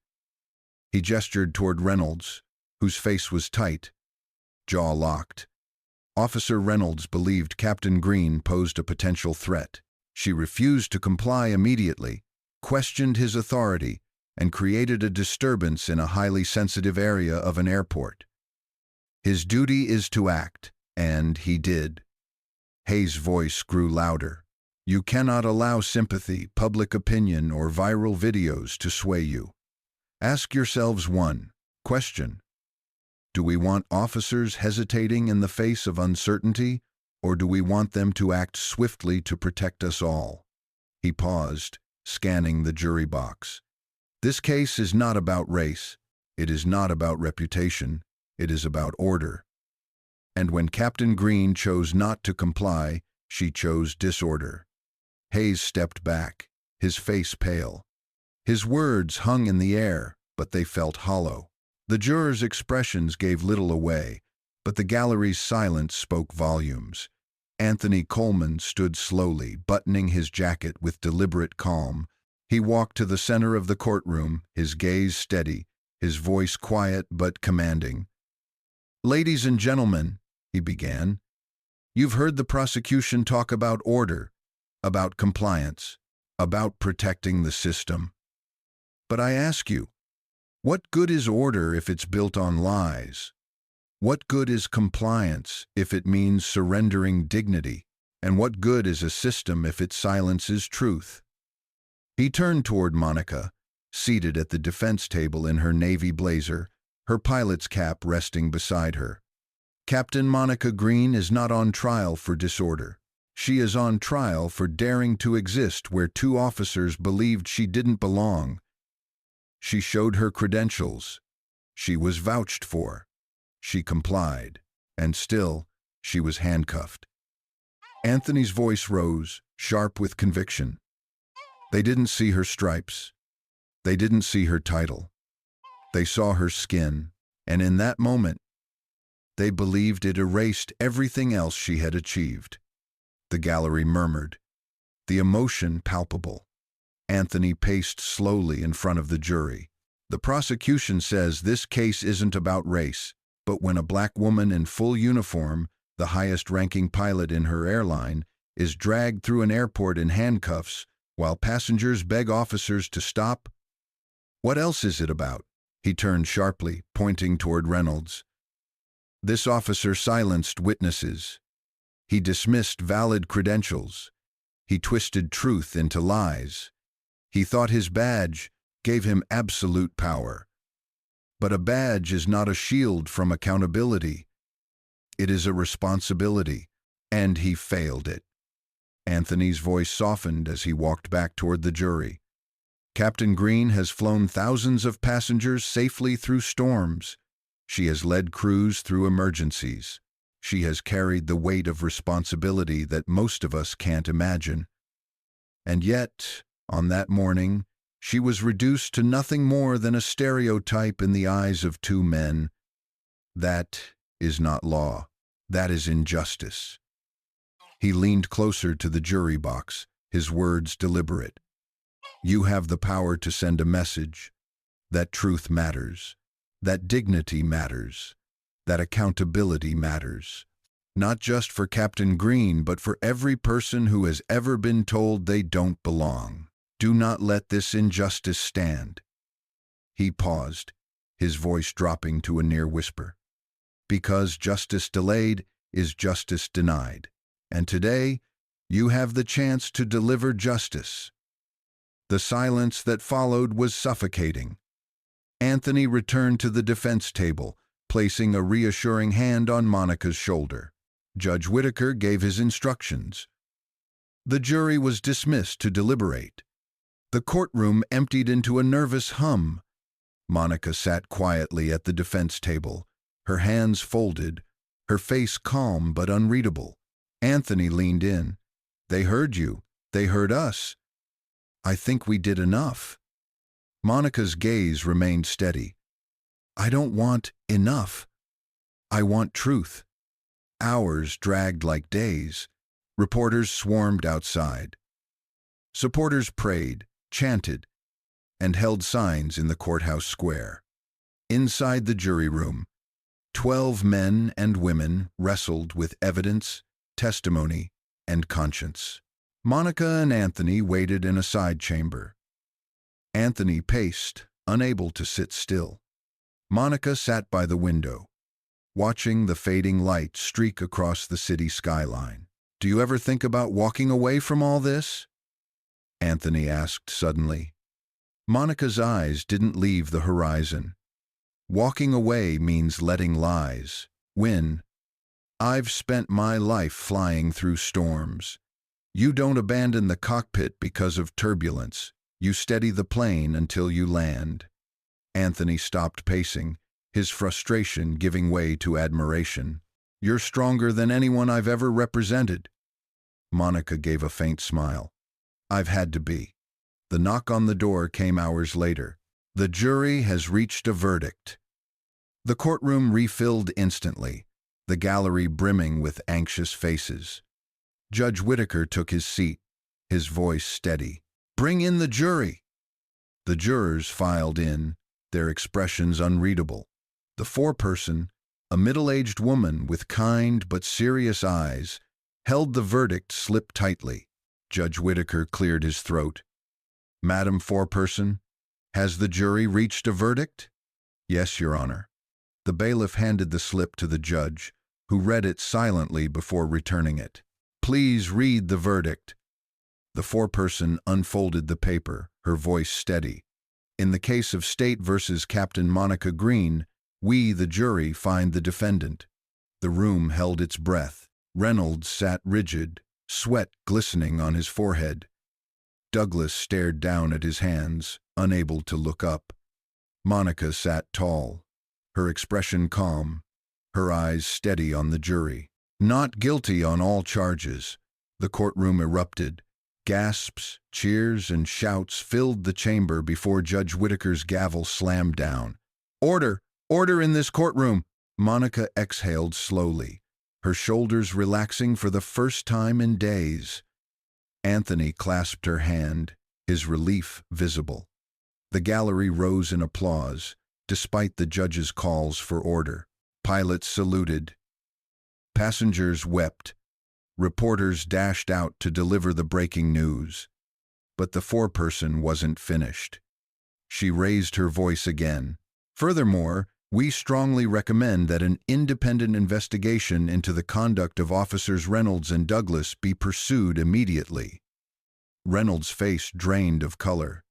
He gestured toward Reynolds, whose face was tight, jaw locked. Officer Reynolds believed Captain Green posed a potential threat. She refused to comply immediately, questioned his authority, and created a disturbance in a highly sensitive area of an airport. His duty is to act, and he did. Hayes' voice grew louder. "You cannot allow sympathy, public opinion, or viral videos to sway you. Ask yourselves one question. Do we want officers hesitating in the face of uncertainty, or do we want them to act swiftly to protect us all?" He paused, scanning the jury box. "This case is not about race. It is not about reputation. It is about order." And when Captain Green chose not to comply, she chose disorder. Hayes stepped back, his face pale. His words hung in the air, but they felt hollow. The jurors' expressions gave little away, but the gallery's silence spoke volumes. Anthony Coleman stood slowly, buttoning his jacket with deliberate calm. He walked to the center of the courtroom, his gaze steady, his voice quiet but commanding. "Ladies and gentlemen," he began, "you've heard the prosecution talk about order, about compliance, about protecting the system. But I ask you, what good is order if it's built on lies? What good is compliance if it means surrendering dignity? And what good is a system if it silences truth?" He turned toward Monica, seated at the defense table in her navy blazer, her pilot's cap resting beside her. "Captain Monica Green is not on trial for disorder. She is on trial for daring to exist where two officers believed she didn't belong. She showed her credentials. She was vouched for. She complied. And still, she was handcuffed." Anthony's voice rose, sharp with conviction. They didn't see her stripes. They didn't see her title. They saw her skin, and in that moment, they believed it erased everything else she had achieved. The gallery murmured, the emotion palpable. Anthony paced slowly in front of the jury. "The prosecution says this case isn't about race, but when a black woman in full uniform, the highest-ranking pilot in her airline, is dragged through an airport in handcuffs while passengers beg officers to stop, what else is it about?" He turned sharply, pointing toward Reynolds. "This officer silenced witnesses. He dismissed valid credentials. He twisted truth into lies. He thought his badge gave him absolute power. But a badge is not a shield from accountability. It is a responsibility, and he failed it. Anthony's voice softened as he walked back toward the jury. Captain Green has flown thousands of passengers safely through storms. She has led crews through emergencies. She has carried the weight of responsibility that most of us can't imagine. And yet, on that morning, she was reduced to nothing more than a stereotype in the eyes of two men. That is not law. That is injustice. He leaned closer to the jury box, his words deliberate. You have the power to send a message that truth matters, that dignity matters, that accountability matters. Not just for Captain Green, but for every person who has ever been told they don't belong. Do not let this injustice stand. He paused, his voice dropping to a near whisper. Because justice delayed is justice denied. And today, you have the chance to deliver justice. The silence that followed was suffocating. Anthony returned to the defense table, placing a reassuring hand on Monica's shoulder. Judge Whitaker gave his instructions. The jury was dismissed to deliberate. The courtroom emptied into a nervous hum. Monica sat quietly at the defense table, her hands folded, her face calm but unreadable. Anthony leaned in. They heard you. They heard us. I think we did enough. Monica's gaze remained steady. I don't want enough. I want truth. Hours dragged like days. Reporters swarmed outside. Supporters prayed, chanted, and held signs in the courthouse square. Inside the jury room, 12 men and women wrestled with evidence, testimony, and conscience. Monica and Anthony waited in a side chamber. Anthony paced, unable to sit still. Monica sat by the window, watching the fading light streak across the city skyline. Do you ever think about walking away from all this? Anthony asked suddenly. Monica's eyes didn't leave the horizon. Walking away means letting lies win. I've spent my life flying through storms. You don't abandon the cockpit because of turbulence. You steady the plane until you land. Anthony stopped pacing, his frustration giving way to admiration. You're stronger than anyone I've ever represented. Monica gave a faint smile. I've had to be. The knock on the door came hours later. The jury has reached a verdict. The courtroom refilled instantly, the gallery brimming with anxious faces. Judge Whitaker took his seat, his voice steady. Bring in the jury. The jurors filed in, their expressions unreadable. The foreperson, a middle-aged woman with kind but serious eyes, held the verdict slip tightly. Judge Whitaker cleared his throat. Madam Foreperson, has the jury reached a verdict? Yes, Your Honor. The bailiff handed the slip to the judge, who read it silently before returning it. Please read the verdict. The foreperson unfolded the paper, her voice steady. In the case of State versus Captain Monica Green, we, the jury, find the defendant. The room held its breath. Reynolds sat rigid, sweat glistening on his forehead. Douglas stared down at his hands, unable to look up. Monica sat tall, her expression calm, her eyes steady on the jury. Not guilty on all charges. The courtroom erupted. Gasps, cheers, and shouts filled the chamber before Judge Whitaker's gavel slammed down. Order! Order in this courtroom! Monica exhaled slowly, her shoulders relaxing for the first time in days. Anthony clasped her hand, his relief visible. The gallery rose in applause, despite the judge's calls for order. Pilots saluted. Passengers wept. Reporters dashed out to deliver the breaking news. But the foreperson wasn't finished. She raised her voice again. Furthermore, we strongly recommend that an independent investigation into the conduct of Officers Reynolds and Douglas be pursued immediately. Reynolds' face drained of color.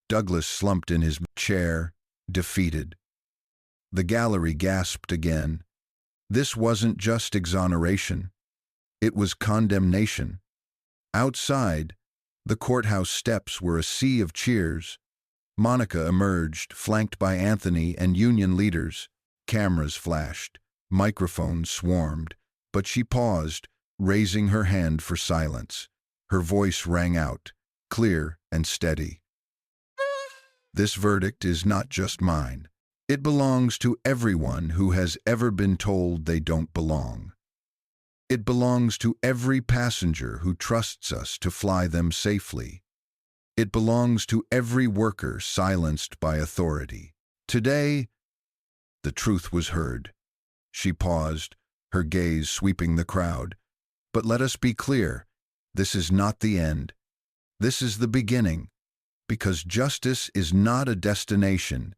Douglas slumped in his chair, defeated. The gallery gasped again. This wasn't just exoneration. It was condemnation. Outside, the courthouse steps were a sea of cheers. Monica emerged, flanked by Anthony and union leaders. Cameras flashed. Microphones swarmed. But she paused, raising her hand for silence. Her voice rang out, clear and steady. This verdict is not just mine. It belongs to everyone who has ever been told they don't belong. It belongs to every passenger who trusts us to fly them safely. It belongs to every worker silenced by authority. Today, the truth was heard. She paused, her gaze sweeping the crowd. But let us be clear, this is not the end. This is the beginning, because justice is not a destination,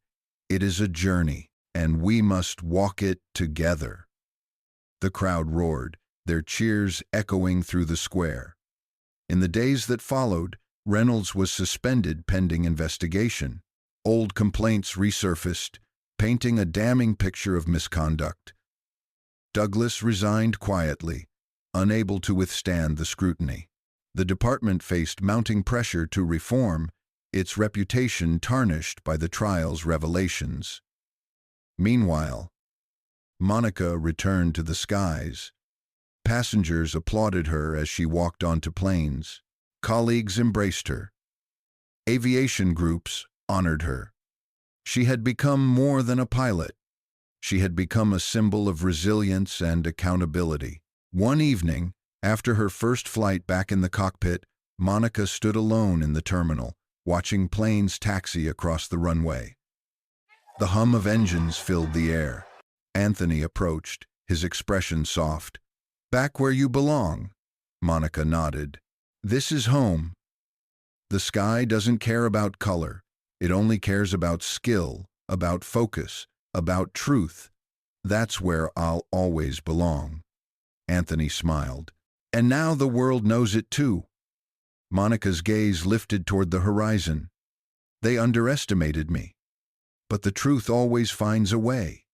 it is a journey, and we must walk it together. The crowd roared, their cheers echoing through the square. In the days that followed, Reynolds was suspended pending investigation. Old complaints resurfaced, painting a damning picture of misconduct. Douglas resigned quietly, unable to withstand the scrutiny. The department faced mounting pressure to reform, its reputation tarnished by the trial's revelations. Meanwhile, Monica returned to the skies. Passengers applauded her as she walked onto planes. Colleagues embraced her. Aviation groups honored her. She had become more than a pilot. She had become a symbol of resilience and accountability. One evening, after her first flight back in the cockpit, Monica stood alone in the terminal, watching planes taxi across the runway. The hum of engines filled the air. Anthony approached, his expression soft. "Back where you belong," Monica nodded. "This is home." The sky doesn't care about color. It only cares about skill, about focus, about truth. That's where I'll always belong. Anthony smiled. "And now the world knows it too." Monica's gaze lifted toward the horizon. "They underestimated me. But the truth always finds a way."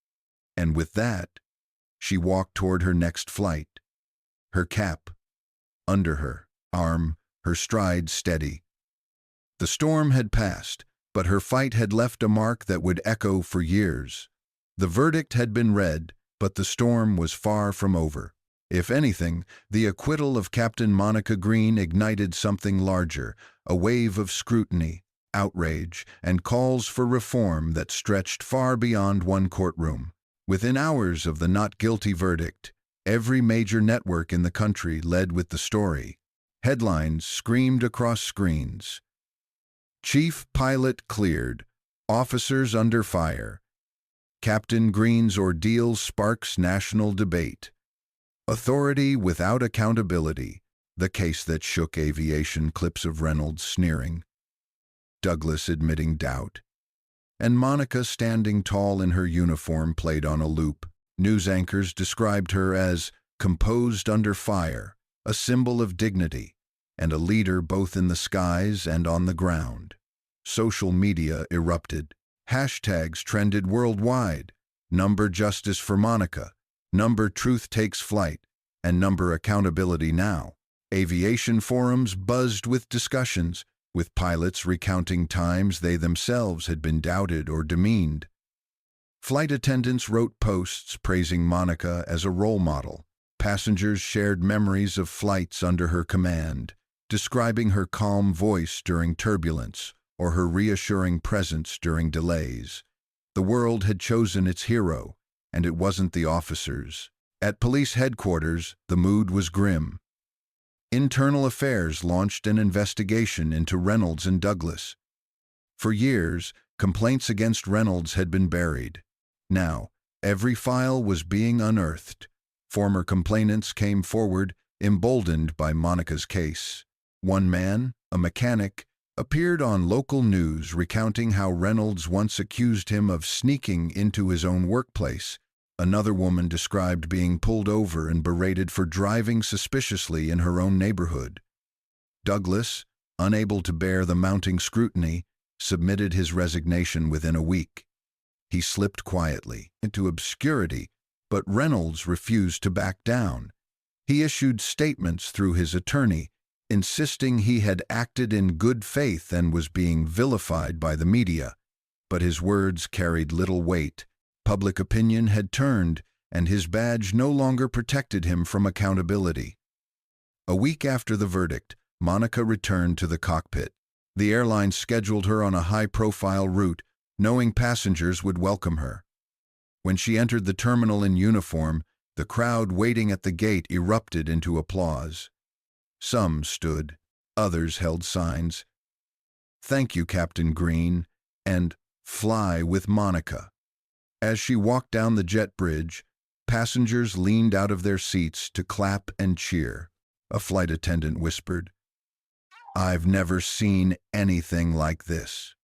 And with that, she walked toward her next flight. Her cap under her arm, her stride steady. The storm had passed, but her fight had left a mark that would echo for years. The verdict had been read, but the storm was far from over. If anything, the acquittal of Captain Monica Green ignited something larger, a wave of scrutiny, outrage, and calls for reform that stretched far beyond one courtroom. Within hours of the not guilty verdict, every major network in the country led with the story. Headlines screamed across screens. "Chief pilot cleared. Officers under fire. Captain Green's ordeal sparks national debate. Authority without accountability. The case that shook aviation." Clips of Reynolds sneering. Douglas admitting doubt. And Monica standing tall in her uniform played on a loop. News anchors described her as composed under fire, a symbol of dignity, and a leader both in the skies and on the ground. Social media erupted. Hashtags trended worldwide. Number justice for Monica, number truth takes flight, and number accountability now. Aviation forums buzzed with discussions, with pilots recounting times they themselves had been doubted or demeaned. Flight attendants wrote posts praising Monica as a role model. Passengers shared memories of flights under her command, describing her calm voice during turbulence or her reassuring presence during delays. The world had chosen its hero, and it wasn't the officers. At police headquarters, the mood was grim. Internal Affairs launched an investigation into Reynolds and Douglas. For years, complaints against Reynolds had been buried. Now, every file was being unearthed. Former complainants came forward, emboldened by Monica's case. One man, a mechanic, appeared on local news recounting how Reynolds once accused him of sneaking into his own workplace. Another woman described being pulled over and berated for driving suspiciously in her own neighborhood. Douglas, unable to bear the mounting scrutiny, submitted his resignation within a week. He slipped quietly into obscurity, but Reynolds refused to back down. He issued statements through his attorney, insisting he had acted in good faith and was being vilified by the media. But his words carried little weight. Public opinion had turned, and his badge no longer protected him from accountability. A week after the verdict, Monica returned to the cockpit. The airline scheduled her on a high-profile route, knowing passengers would welcome her. When she entered the terminal in uniform, the crowd waiting at the gate erupted into applause. Some stood, others held signs. "Thank you, Captain Green," and "Fly with Monica." As she walked down the jet bridge, passengers leaned out of their seats to clap and cheer. A flight attendant whispered, "I've never seen anything like this."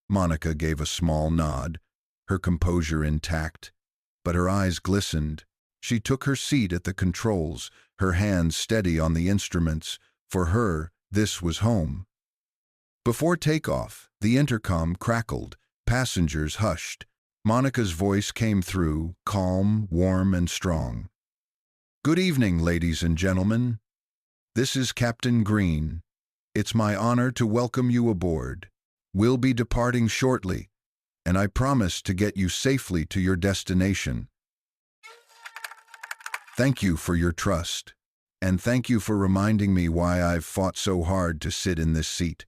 Monica gave a small nod, her composure intact, but her eyes glistened. She took her seat at the controls, her hands steady on the instruments. For her, this was home. Before takeoff, the intercom crackled. Passengers hushed. Monica's voice came through, calm, warm, and strong. "Good evening, ladies and gentlemen. This is Captain Green. It's my honor to welcome you aboard. We'll be departing shortly, and I promise to get you safely to your destination. Thank you for your trust, and thank you for reminding me why I've fought so hard to sit in this seat."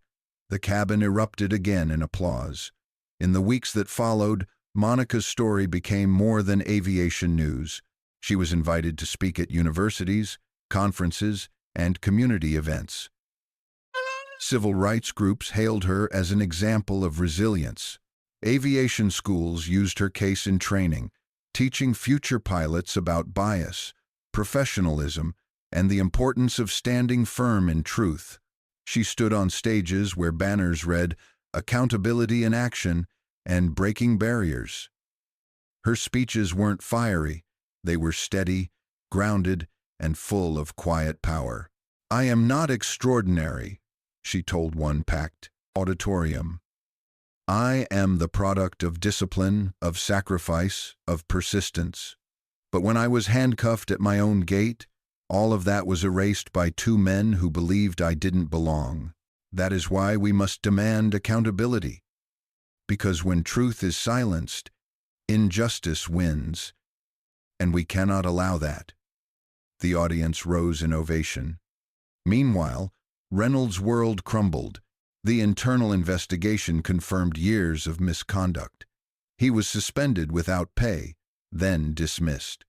The cabin erupted again in applause. In the weeks that followed, Monica's story became more than aviation news. She was invited to speak at universities, conferences, and community events. Civil rights groups hailed her as an example of resilience. Aviation schools used her case in training, teaching future pilots about bias, professionalism, and the importance of standing firm in truth. She stood on stages where banners read, "Accountability in Action," and "Breaking Barriers." Her speeches weren't fiery. They were steady, grounded, and full of quiet power. "I am not extraordinary," she told one packed auditorium. "I am the product of discipline, of sacrifice, of persistence. But when I was handcuffed at my own gate, all of that was erased by two men who believed I didn't belong. That is why we must demand accountability. Because when truth is silenced, injustice wins, and we cannot allow that." The audience rose in ovation. Meanwhile, Reynolds' world crumbled. The internal investigation confirmed years of misconduct. He was suspended without pay, then dismissed.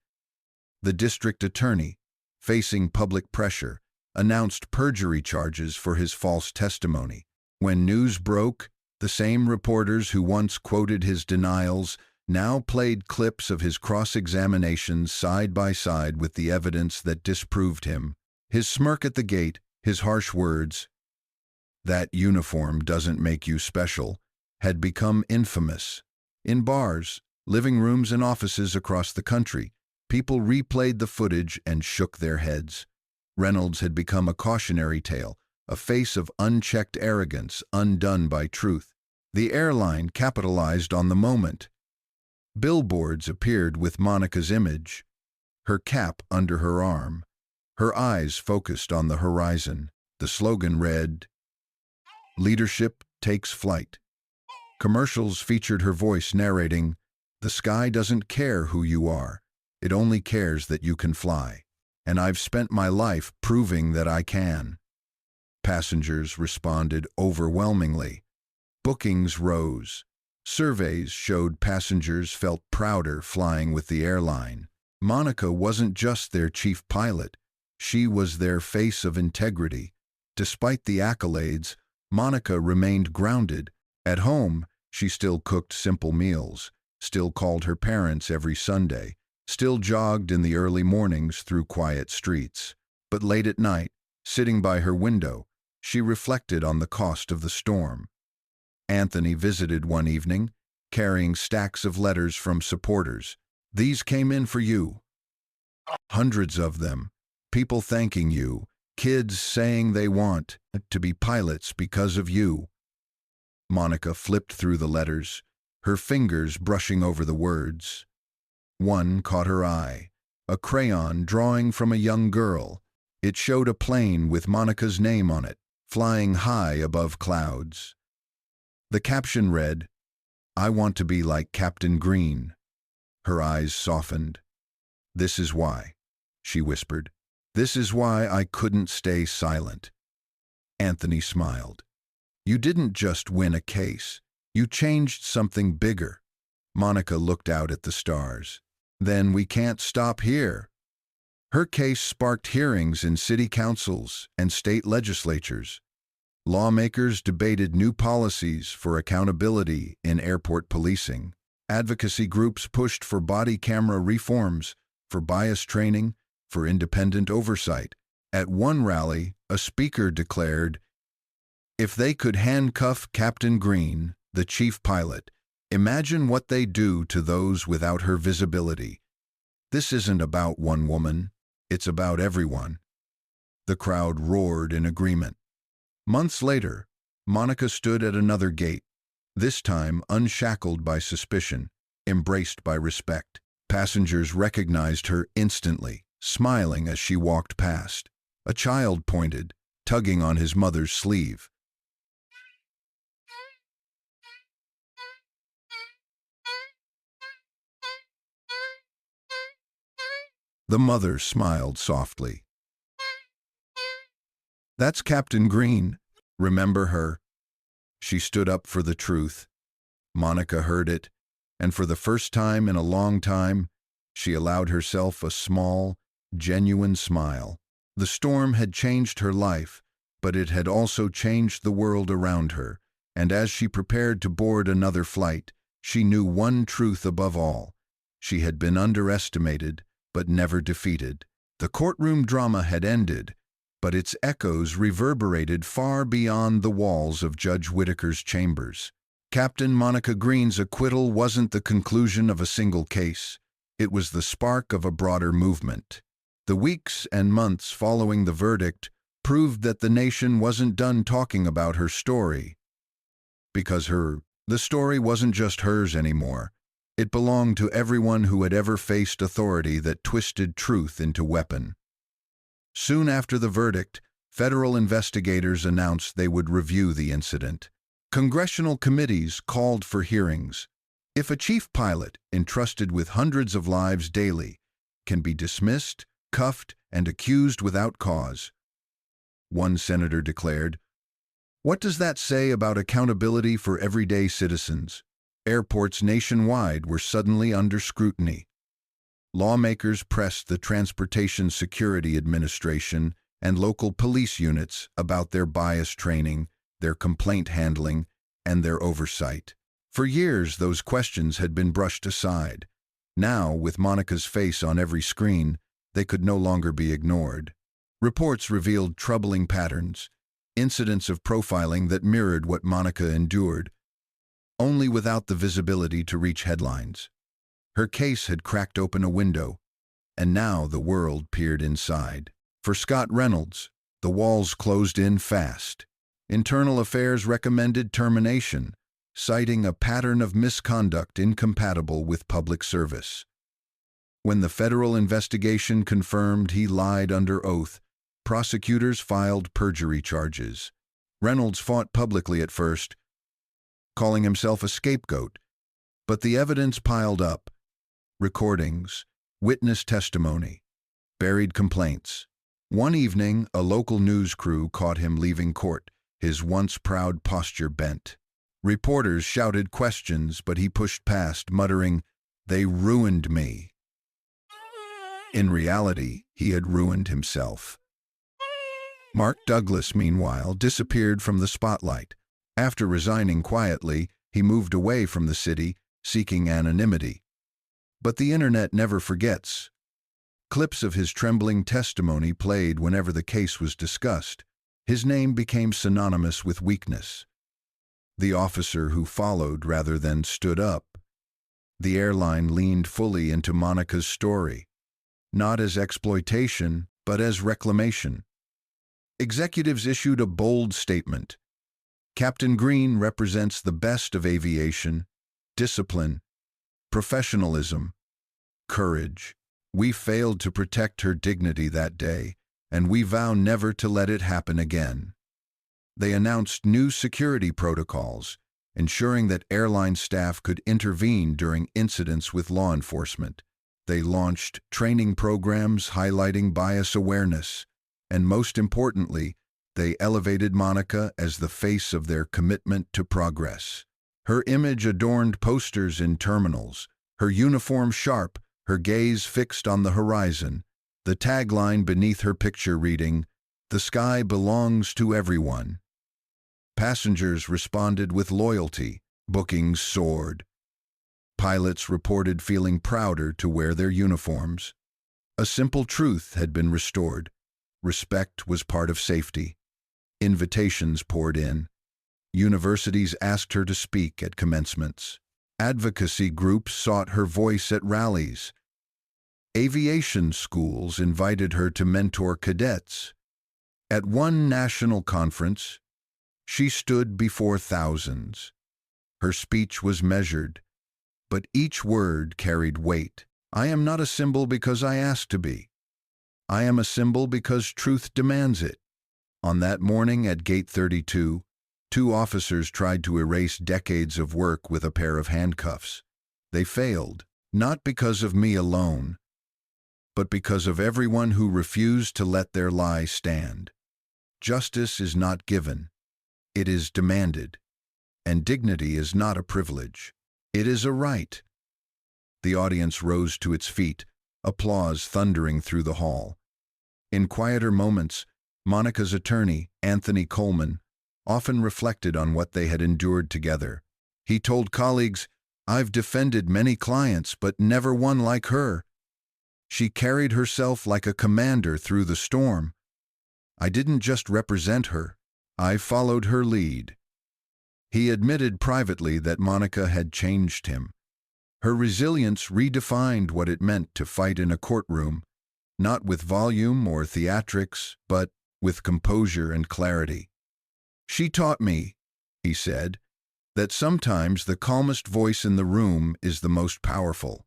The district attorney, facing public pressure, announced perjury charges for his false testimony. When news broke, the same reporters who once quoted his denials now played clips of his cross-examinations side by side with the evidence that disproved him. His smirk at the gate, his harsh words, "That uniform doesn't make you special," had become infamous. In bars, living rooms, and offices across the country, people replayed the footage and shook their heads. Reynolds had become a cautionary tale, a face of unchecked arrogance undone by truth. The airline capitalized on the moment. Billboards appeared with Monica's image, her cap under her arm, her eyes focused on the horizon. The slogan read, "Leadership takes flight." Commercials featured her voice narrating, "The sky doesn't care who you are. It only cares that you can fly. And I've spent my life proving that I can." Passengers responded overwhelmingly. Bookings rose. Surveys showed passengers felt prouder flying with the airline. Monica wasn't just their chief pilot. She was their face of integrity. Despite the accolades, Monica remained grounded. At home, she still cooked simple meals, still called her parents every Sunday, still jogged in the early mornings through quiet streets. But late at night, sitting by her window, she reflected on the cost of the storm. Anthony visited one evening, carrying stacks of letters from supporters. "These came in for you. Hundreds of them. People thanking you. Kids saying they want to be pilots because of you." Monica flipped through the letters, her fingers brushing over the words. One caught her eye, a crayon drawing from a young girl. It showed a plane with Monica's name on it, flying high above clouds. The caption read, "I want to be like Captain Green." Her eyes softened. "This is why," she whispered. "This is why I couldn't stay silent." Anthony smiled. "You didn't just win a case. You changed something bigger." Monica looked out at the stars. "Then we can't stop here." Her case sparked hearings in city councils and state legislatures. Lawmakers debated new policies for accountability in airport policing. Advocacy groups pushed for body camera reforms, for bias training, for independent oversight. At one rally, a speaker declared, "If they could handcuff Captain Green, the chief pilot, imagine what they do to those without her visibility. This isn't about one woman, it's about everyone." The crowd roared in agreement. Months later, Monica stood at another gate, this time unshackled by suspicion, embraced by respect. Passengers recognized her instantly, smiling as she walked past. A child pointed, tugging on his mother's sleeve. The mother smiled softly. "That's Captain Green. Remember her?" She stood up for the truth. Monica heard it, and for the first time in a long time, she allowed herself a small, genuine smile. The storm had changed her life, but it had also changed the world around her, and as she prepared to board another flight, she knew one truth above all. She had been underestimated, but never defeated. The courtroom drama had ended, but its echoes reverberated far beyond the walls of Judge Whitaker's chambers. Captain Monica Green's acquittal wasn't the conclusion of a single case. It was the spark of a broader movement. The weeks and months following the verdict proved that the nation wasn't done talking about her story. Because the story wasn't just hers anymore. It belonged to everyone who had ever faced authority that twisted truth into weapon. Soon after the verdict, federal investigators announced they would review the incident. Congressional committees called for hearings. If a chief pilot, entrusted with hundreds of lives daily, can be dismissed, cuffed, and accused without cause, one senator declared, "What does that say about accountability for everyday citizens?" Airports nationwide were suddenly under scrutiny. Lawmakers pressed the Transportation Security Administration and local police units about their bias training, their complaint handling, and their oversight. For years, those questions had been brushed aside. Now, with Monica's face on every screen, they could no longer be ignored. Reports revealed troubling patterns, incidents of profiling that mirrored what Monica endured, only without the visibility to reach headlines. Her case had cracked open a window, and now the world peered inside. For Scott Reynolds, the walls closed in fast. Internal Affairs recommended termination, citing a pattern of misconduct incompatible with public service. When the federal investigation confirmed he lied under oath, prosecutors filed perjury charges. Reynolds fought publicly at first, calling himself a scapegoat, but the evidence piled up. Recordings, witness testimony, buried complaints. One evening, a local news crew caught him leaving court, his once proud posture bent. Reporters shouted questions, but he pushed past, muttering, "They ruined me." In reality, he had ruined himself. Mark Douglas, meanwhile, disappeared from the spotlight. After resigning quietly, he moved away from the city, seeking anonymity. But the internet never forgets. Clips of his trembling testimony played whenever the case was discussed. His name became synonymous with weakness. The officer who followed rather than stood up. The airline leaned fully into Monica's story, not as exploitation, but as reclamation. Executives issued a bold statement. Captain Green represents the best of aviation, discipline, professionalism, courage. We failed to protect her dignity that day, and we vow never to let it happen again. They announced new security protocols, ensuring that airline staff could intervene during incidents with law enforcement. They launched training programs highlighting bias awareness, and most importantly, they elevated Monica as the face of their commitment to progress. Her image adorned posters in terminals, her uniform sharp, her gaze fixed on the horizon, the tagline beneath her picture reading, "The sky belongs to everyone." Passengers responded with loyalty, bookings soared. Pilots reported feeling prouder to wear their uniforms. A simple truth had been restored. Respect was part of safety. Invitations poured in. Universities asked her to speak at commencements. Advocacy groups sought her voice at rallies. Aviation schools invited her to mentor cadets. At one national conference, she stood before thousands. Her speech was measured, but each word carried weight. I am not a symbol because I ask to be. I am a symbol because truth demands it. On that morning at Gate 32, 2 officers tried to erase decades of work with a pair of handcuffs. They failed, not because of me alone, but because of everyone who refused to let their lie stand. Justice is not given. It is demanded. And dignity is not a privilege. It is a right. The audience rose to its feet, applause thundering through the hall. In quieter moments, Monica's attorney, Anthony Coleman, often reflected on what they had endured together. He told colleagues, "I've defended many clients, but never one like her. She carried herself like a commander through the storm. I didn't just represent her, I followed her lead." He admitted privately that Monica had changed him. Her resilience redefined what it meant to fight in a courtroom, not with volume or theatrics, but with composure and clarity. "She taught me," he said, "that sometimes the calmest voice in the room is the most powerful."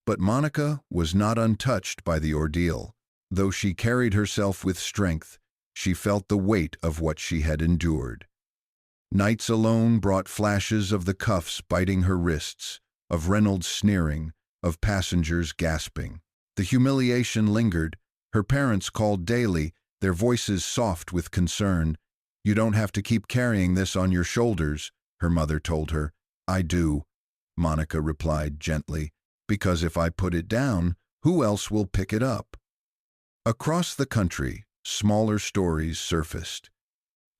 But Monica was not untouched by the ordeal. Though she carried herself with strength, she felt the weight of what she had endured. Nights alone brought flashes of the cuffs biting her wrists, of Reynolds sneering, of passengers gasping. The humiliation lingered. Her parents called daily, their voices soft with concern. "You don't have to keep carrying this on your shoulders," her mother told her. "I do," Monica replied gently, "because if I put it down, who else will pick it up?" Across the country, smaller stories surfaced.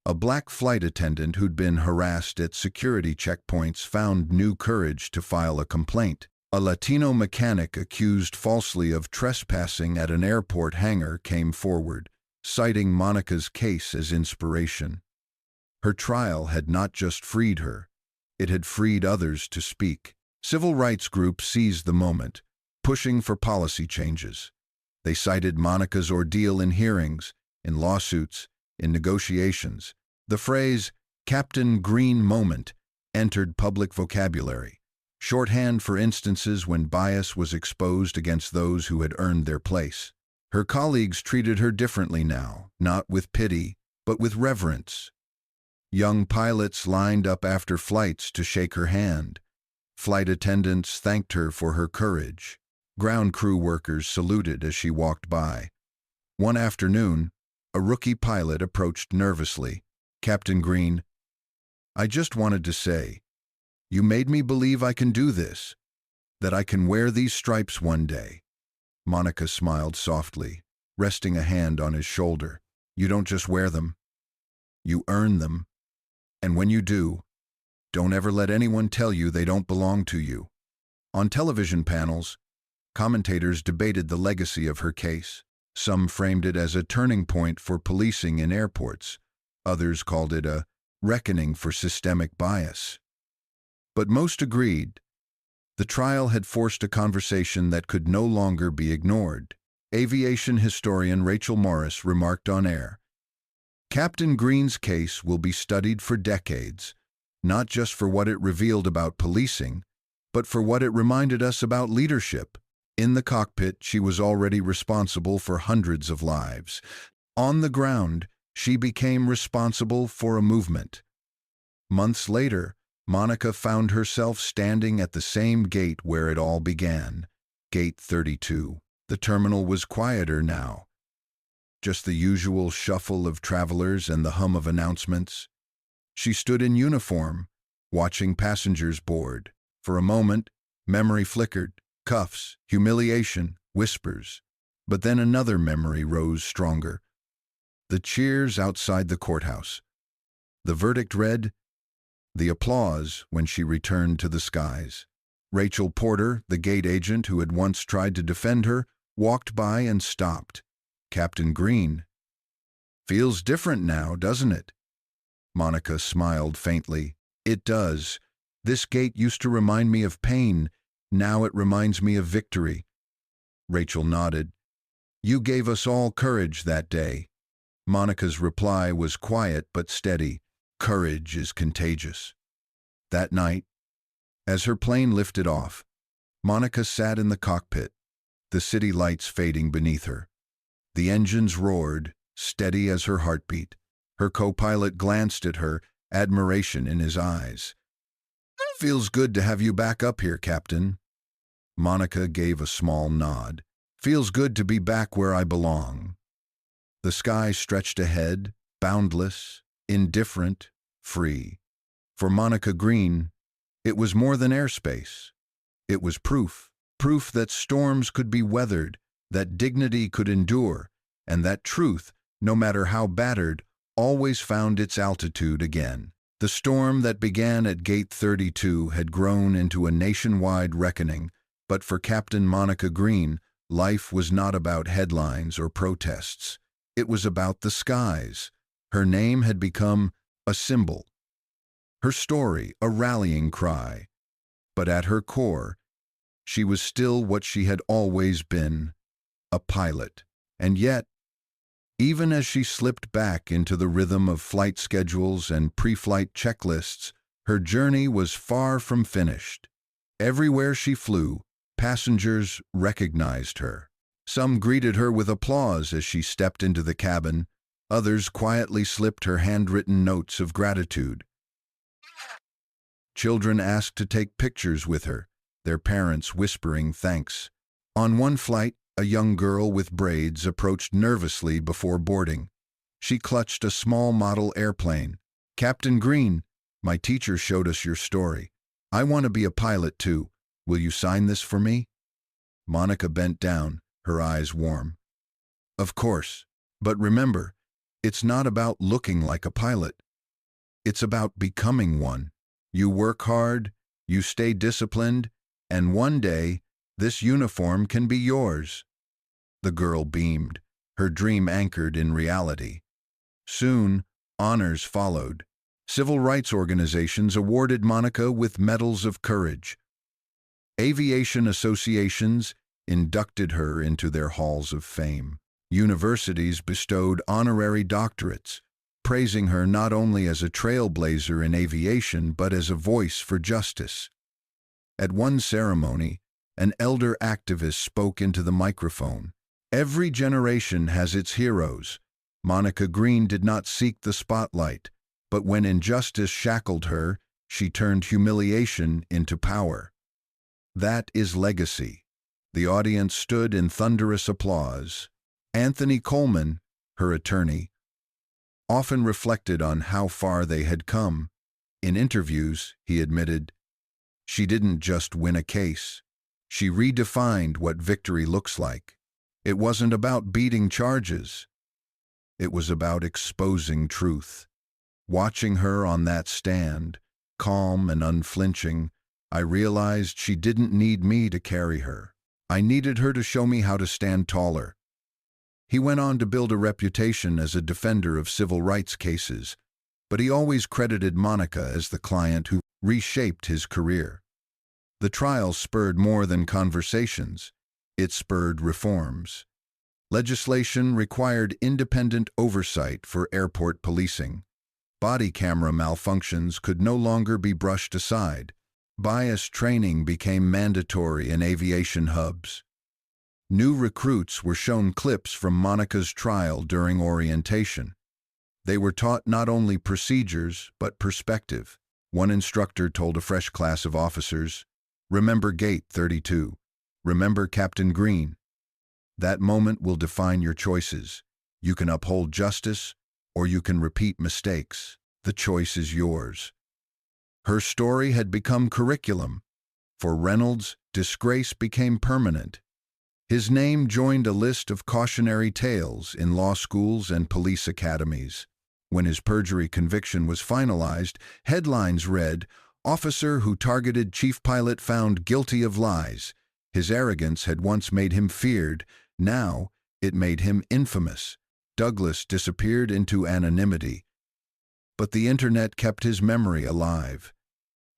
A black flight attendant who'd been harassed at security checkpoints found new courage to file a complaint. A Latino mechanic accused falsely of trespassing at an airport hangar came forward, citing Monica's case as inspiration. Her trial had not just freed her, it had freed others to speak. Civil rights groups seized the moment, pushing for policy changes. They cited Monica's ordeal in hearings, in lawsuits, in negotiations. The phrase, "Captain Green moment," entered public vocabulary, shorthand for instances when bias was exposed against those who had earned their place. Her colleagues treated her differently now, not with pity, but with reverence. Young pilots lined up after flights to shake her hand. Flight attendants thanked her for her courage. Ground crew workers saluted as she walked by. One afternoon, a rookie pilot approached nervously. "Captain Green, I just wanted to say, you made me believe I can do this, that I can wear these stripes one day." Monica smiled softly, resting a hand on his shoulder. "You don't just wear them, you earn them. And when you do, don't ever let anyone tell you they don't belong to you." On television panels, commentators debated the legacy of her case. Some framed it as a turning point for policing in airports. Others called it a reckoning for systemic bias. But most agreed, the trial had forced a conversation that could no longer be ignored. Aviation historian Rachel Morris remarked on air, "Captain Green's case will be studied for decades, not just for what it revealed about policing, but for what it reminded us about leadership. In the cockpit, she was already responsible for hundreds of lives. On the ground, she became responsible for a movement. Months later, Monica found herself standing at the same gate where it all began, Gate 32. The terminal was quieter now. Just the usual shuffle of travelers and the hum of announcements. She stood in uniform, watching passengers board. For a moment, memory flickered. Cuffs, humiliation, whispers. But then another memory rose stronger. The cheers outside the courthouse. The verdict read, the applause when she returned to the skies. Rachel Porter, the gate agent who had once tried to defend her, walked by and stopped. Captain Green. Feels different now, doesn't it? Monica smiled faintly. It does. This gate used to remind me of pain. Now it reminds me of victory. Rachel nodded. You gave us all courage that day. Monica's reply was quiet but steady. Courage is contagious. That night, as her plane lifted off, Monica sat in the cockpit, the city lights fading beneath her. The engines roared, steady as her heartbeat. Her co-pilot glanced at her, admiration in his eyes. Feels good to have you back up here, Captain. Monica gave a small nod. Feels good to be back where I belong. The sky stretched ahead, boundless, indifferent, free. For Monica Green, it was more than airspace. It was proof that storms could be weathered, that dignity could endure, and that truth, no matter how battered, always found its altitude again. The storm that began at Gate 32 had grown into a nationwide reckoning, but for Captain Monica Green, life was not about headlines or protests. It was about the skies. Her name had become a symbol. Her story, a rallying cry. But at her core, she was still what she had always been, a pilot. And yet, even as she slipped back into the rhythm of flight schedules and pre-flight checklists, her journey was far from finished. Everywhere she flew, passengers recognized her. Some greeted her with applause as she stepped into the cabin. Others quietly slipped her handwritten notes of gratitude. Children asked to take pictures with her, their parents whispering thanks. On one flight, a young girl with braids approached nervously before boarding. She clutched a small model airplane. Captain Green, my teacher showed us your story. I want to be a pilot too. Will you sign this for me? Monica bent down, her eyes warm. Of course, but remember, it's not about looking like a pilot. It's about becoming one. You work hard, you stay disciplined, and one day, this uniform can be yours. The girl beamed, her dream anchored in reality. Soon, honors followed. Civil rights organizations awarded Monica with medals of courage. Aviation associations inducted her into their halls of fame. Universities bestowed honorary doctorates, praising her not only as a trailblazer in aviation but as a voice for justice. At one ceremony, an elder activist spoke into the microphone. Every generation has its heroes. Monica Green did not seek the spotlight, but when injustice shackled her, she turned humiliation into power. That is legacy. The audience stood in thunderous applause. Anthony Coleman, her attorney, often reflected on how far they had come. In interviews, he admitted, she didn't just win a case. She redefined what victory looks like. It wasn't about beating charges. It was about exposing truth. Watching her on that stand, calm and unflinching, I realized she didn't need me to carry her. I needed her to show me how to stand taller. He went on to build a reputation as a defender of civil rights cases, but he always credited Monica as the client who reshaped his career. The trial spurred more than conversations. It spurred reforms. Legislation required independent oversight for airport policing. Body camera malfunctions could no longer be brushed aside. Bias training became mandatory in aviation hubs. New recruits were shown clips from Monica's trial during orientation. They were taught not only procedures, but perspective. One instructor told a fresh class of officers, "Remember Gate 32. Remember Captain Green. That moment will define your choices. You can uphold justice, or you can repeat mistakes. The choice is yours." Her story had become curriculum. For Reynolds, disgrace became permanent. His name joined a list of cautionary tales in law schools and police academies. When his perjury conviction was finalized, headlines read, "Officer who targeted chief pilot found guilty of lies." His arrogance had once made him feared. Now it made him infamous. Douglas disappeared into anonymity. But the internet kept his memory alive.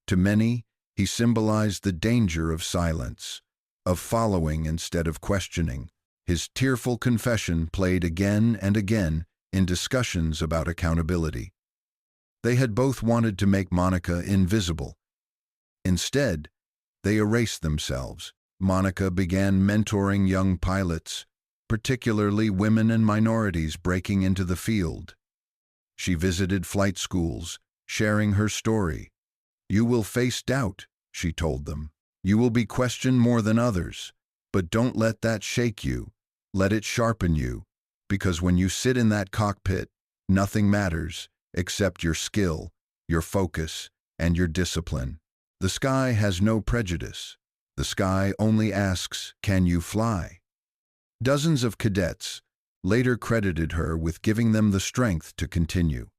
To many, he symbolized the danger of silence, of following instead of questioning. His tearful confession played again and again in discussions about accountability. They had both wanted to make Monica invisible. Instead, they erased themselves. Monica began mentoring young pilots, particularly women and minorities breaking into the field. She visited flight schools, sharing her story. "You will face doubt," she told them. "You will be questioned more than others, but don't let that shake you. Let it sharpen you, because when you sit in that cockpit, nothing matters except your skill, your focus, and your discipline. The sky has no prejudice. The sky only asks, can you fly?" Dozens of cadets later credited her with giving them the strength to continue.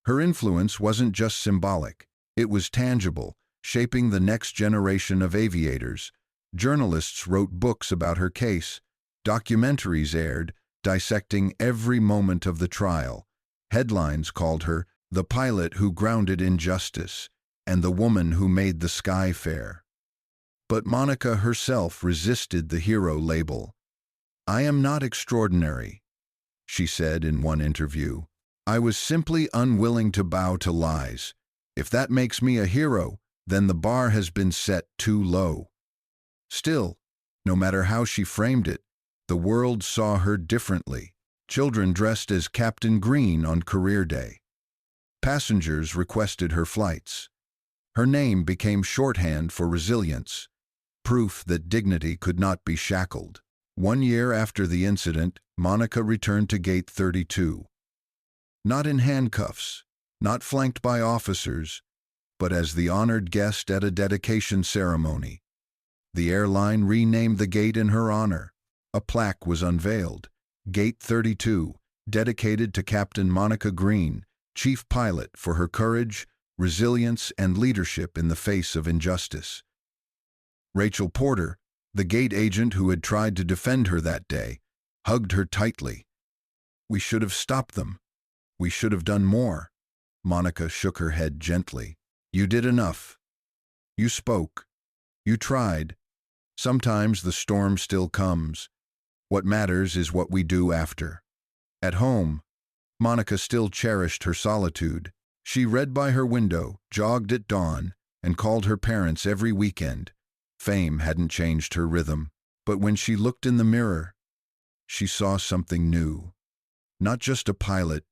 Her influence wasn't just symbolic, it was tangible, shaping the next generation of aviators. Journalists wrote books about her case, documentaries aired, dissecting every moment of the trial. Headlines called her the pilot who grounded injustice and the woman who made the sky fair. But Monica herself resisted the hero label. "I am not extraordinary," she said in one interview. "I was simply unwilling to bow to lies. If that makes me a hero, then the bar has been set too low." Still, no matter how she framed it, the world saw her differently. Children dressed as Captain Green on career day. Passengers requested her flights. Her name became shorthand for resilience, proof that dignity could not be shackled. 1 year after the incident, Monica returned to Gate 32. Not in handcuffs, not flanked by officers, but as the honored guest at a dedication ceremony. The airline renamed the gate in her honor. A plaque was unveiled. Gate 32, dedicated to Captain Monica Green, chief pilot, for her courage, resilience, and leadership in the face of injustice. Rachel Porter, the gate agent who had tried to defend her that day, hugged her tightly. "We should have stopped them. We should have done more." Monica shook her head gently. "You did enough. You spoke. You tried. Sometimes the storm still comes. What matters is what we do after." At home, Monica still cherished her solitude. She read by her window, jogged at dawn, and called her parents every weekend. Fame hadn't changed her rhythm, but when she looked in the mirror, she saw something new. Not just a pilot,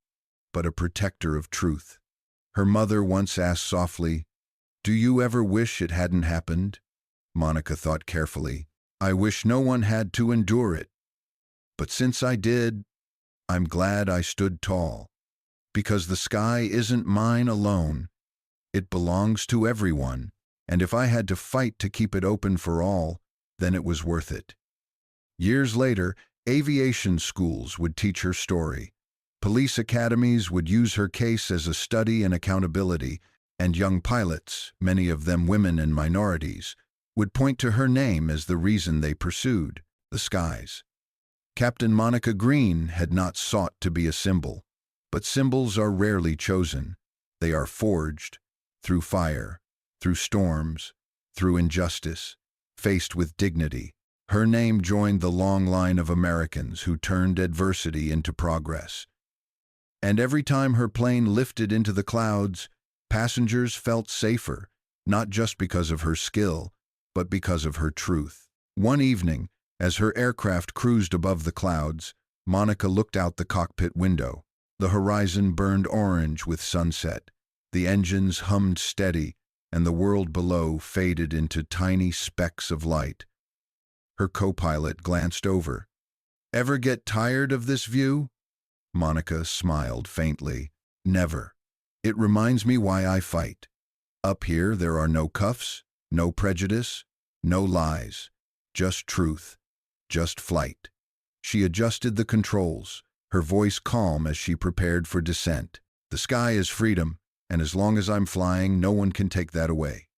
but a protector of truth. Her mother once asked softly, "Do you ever wish it hadn't happened?" Monica thought carefully. "I wish no one had to endure it. But since I did, I'm glad I stood tall. Because the sky isn't mine alone. It belongs to everyone. And if I had to fight to keep it open for all, then it was worth it." Years later, aviation schools would teach her story. Police academies would use her case as a study in accountability, and young pilots, many of them women and minorities, would point to her name as the reason they pursued the skies. Captain Monica Green had not sought to be a symbol, but symbols are rarely chosen. They are forged through fire, through storms, through injustice. Faced with dignity, her name joined the long line of Americans who turned adversity into progress. And every time her plane lifted into the clouds, passengers felt safer not just because of her skill, but because of her truth. One evening, as her aircraft cruised above the clouds, Monica looked out the cockpit window. The horizon burned orange with sunset. The engines hummed steady, and the world below faded into tiny specks of light. Her co-pilot glanced over. "Ever get tired of this view?" Monica smiled faintly. "Never. It reminds me why I fight. Up here there are no cuffs, no prejudice, no lies. Just truth. Just flight." She adjusted the controls, her voice calm as she prepared for descent. "The sky is freedom, and as long as I'm flying, no one can take that away."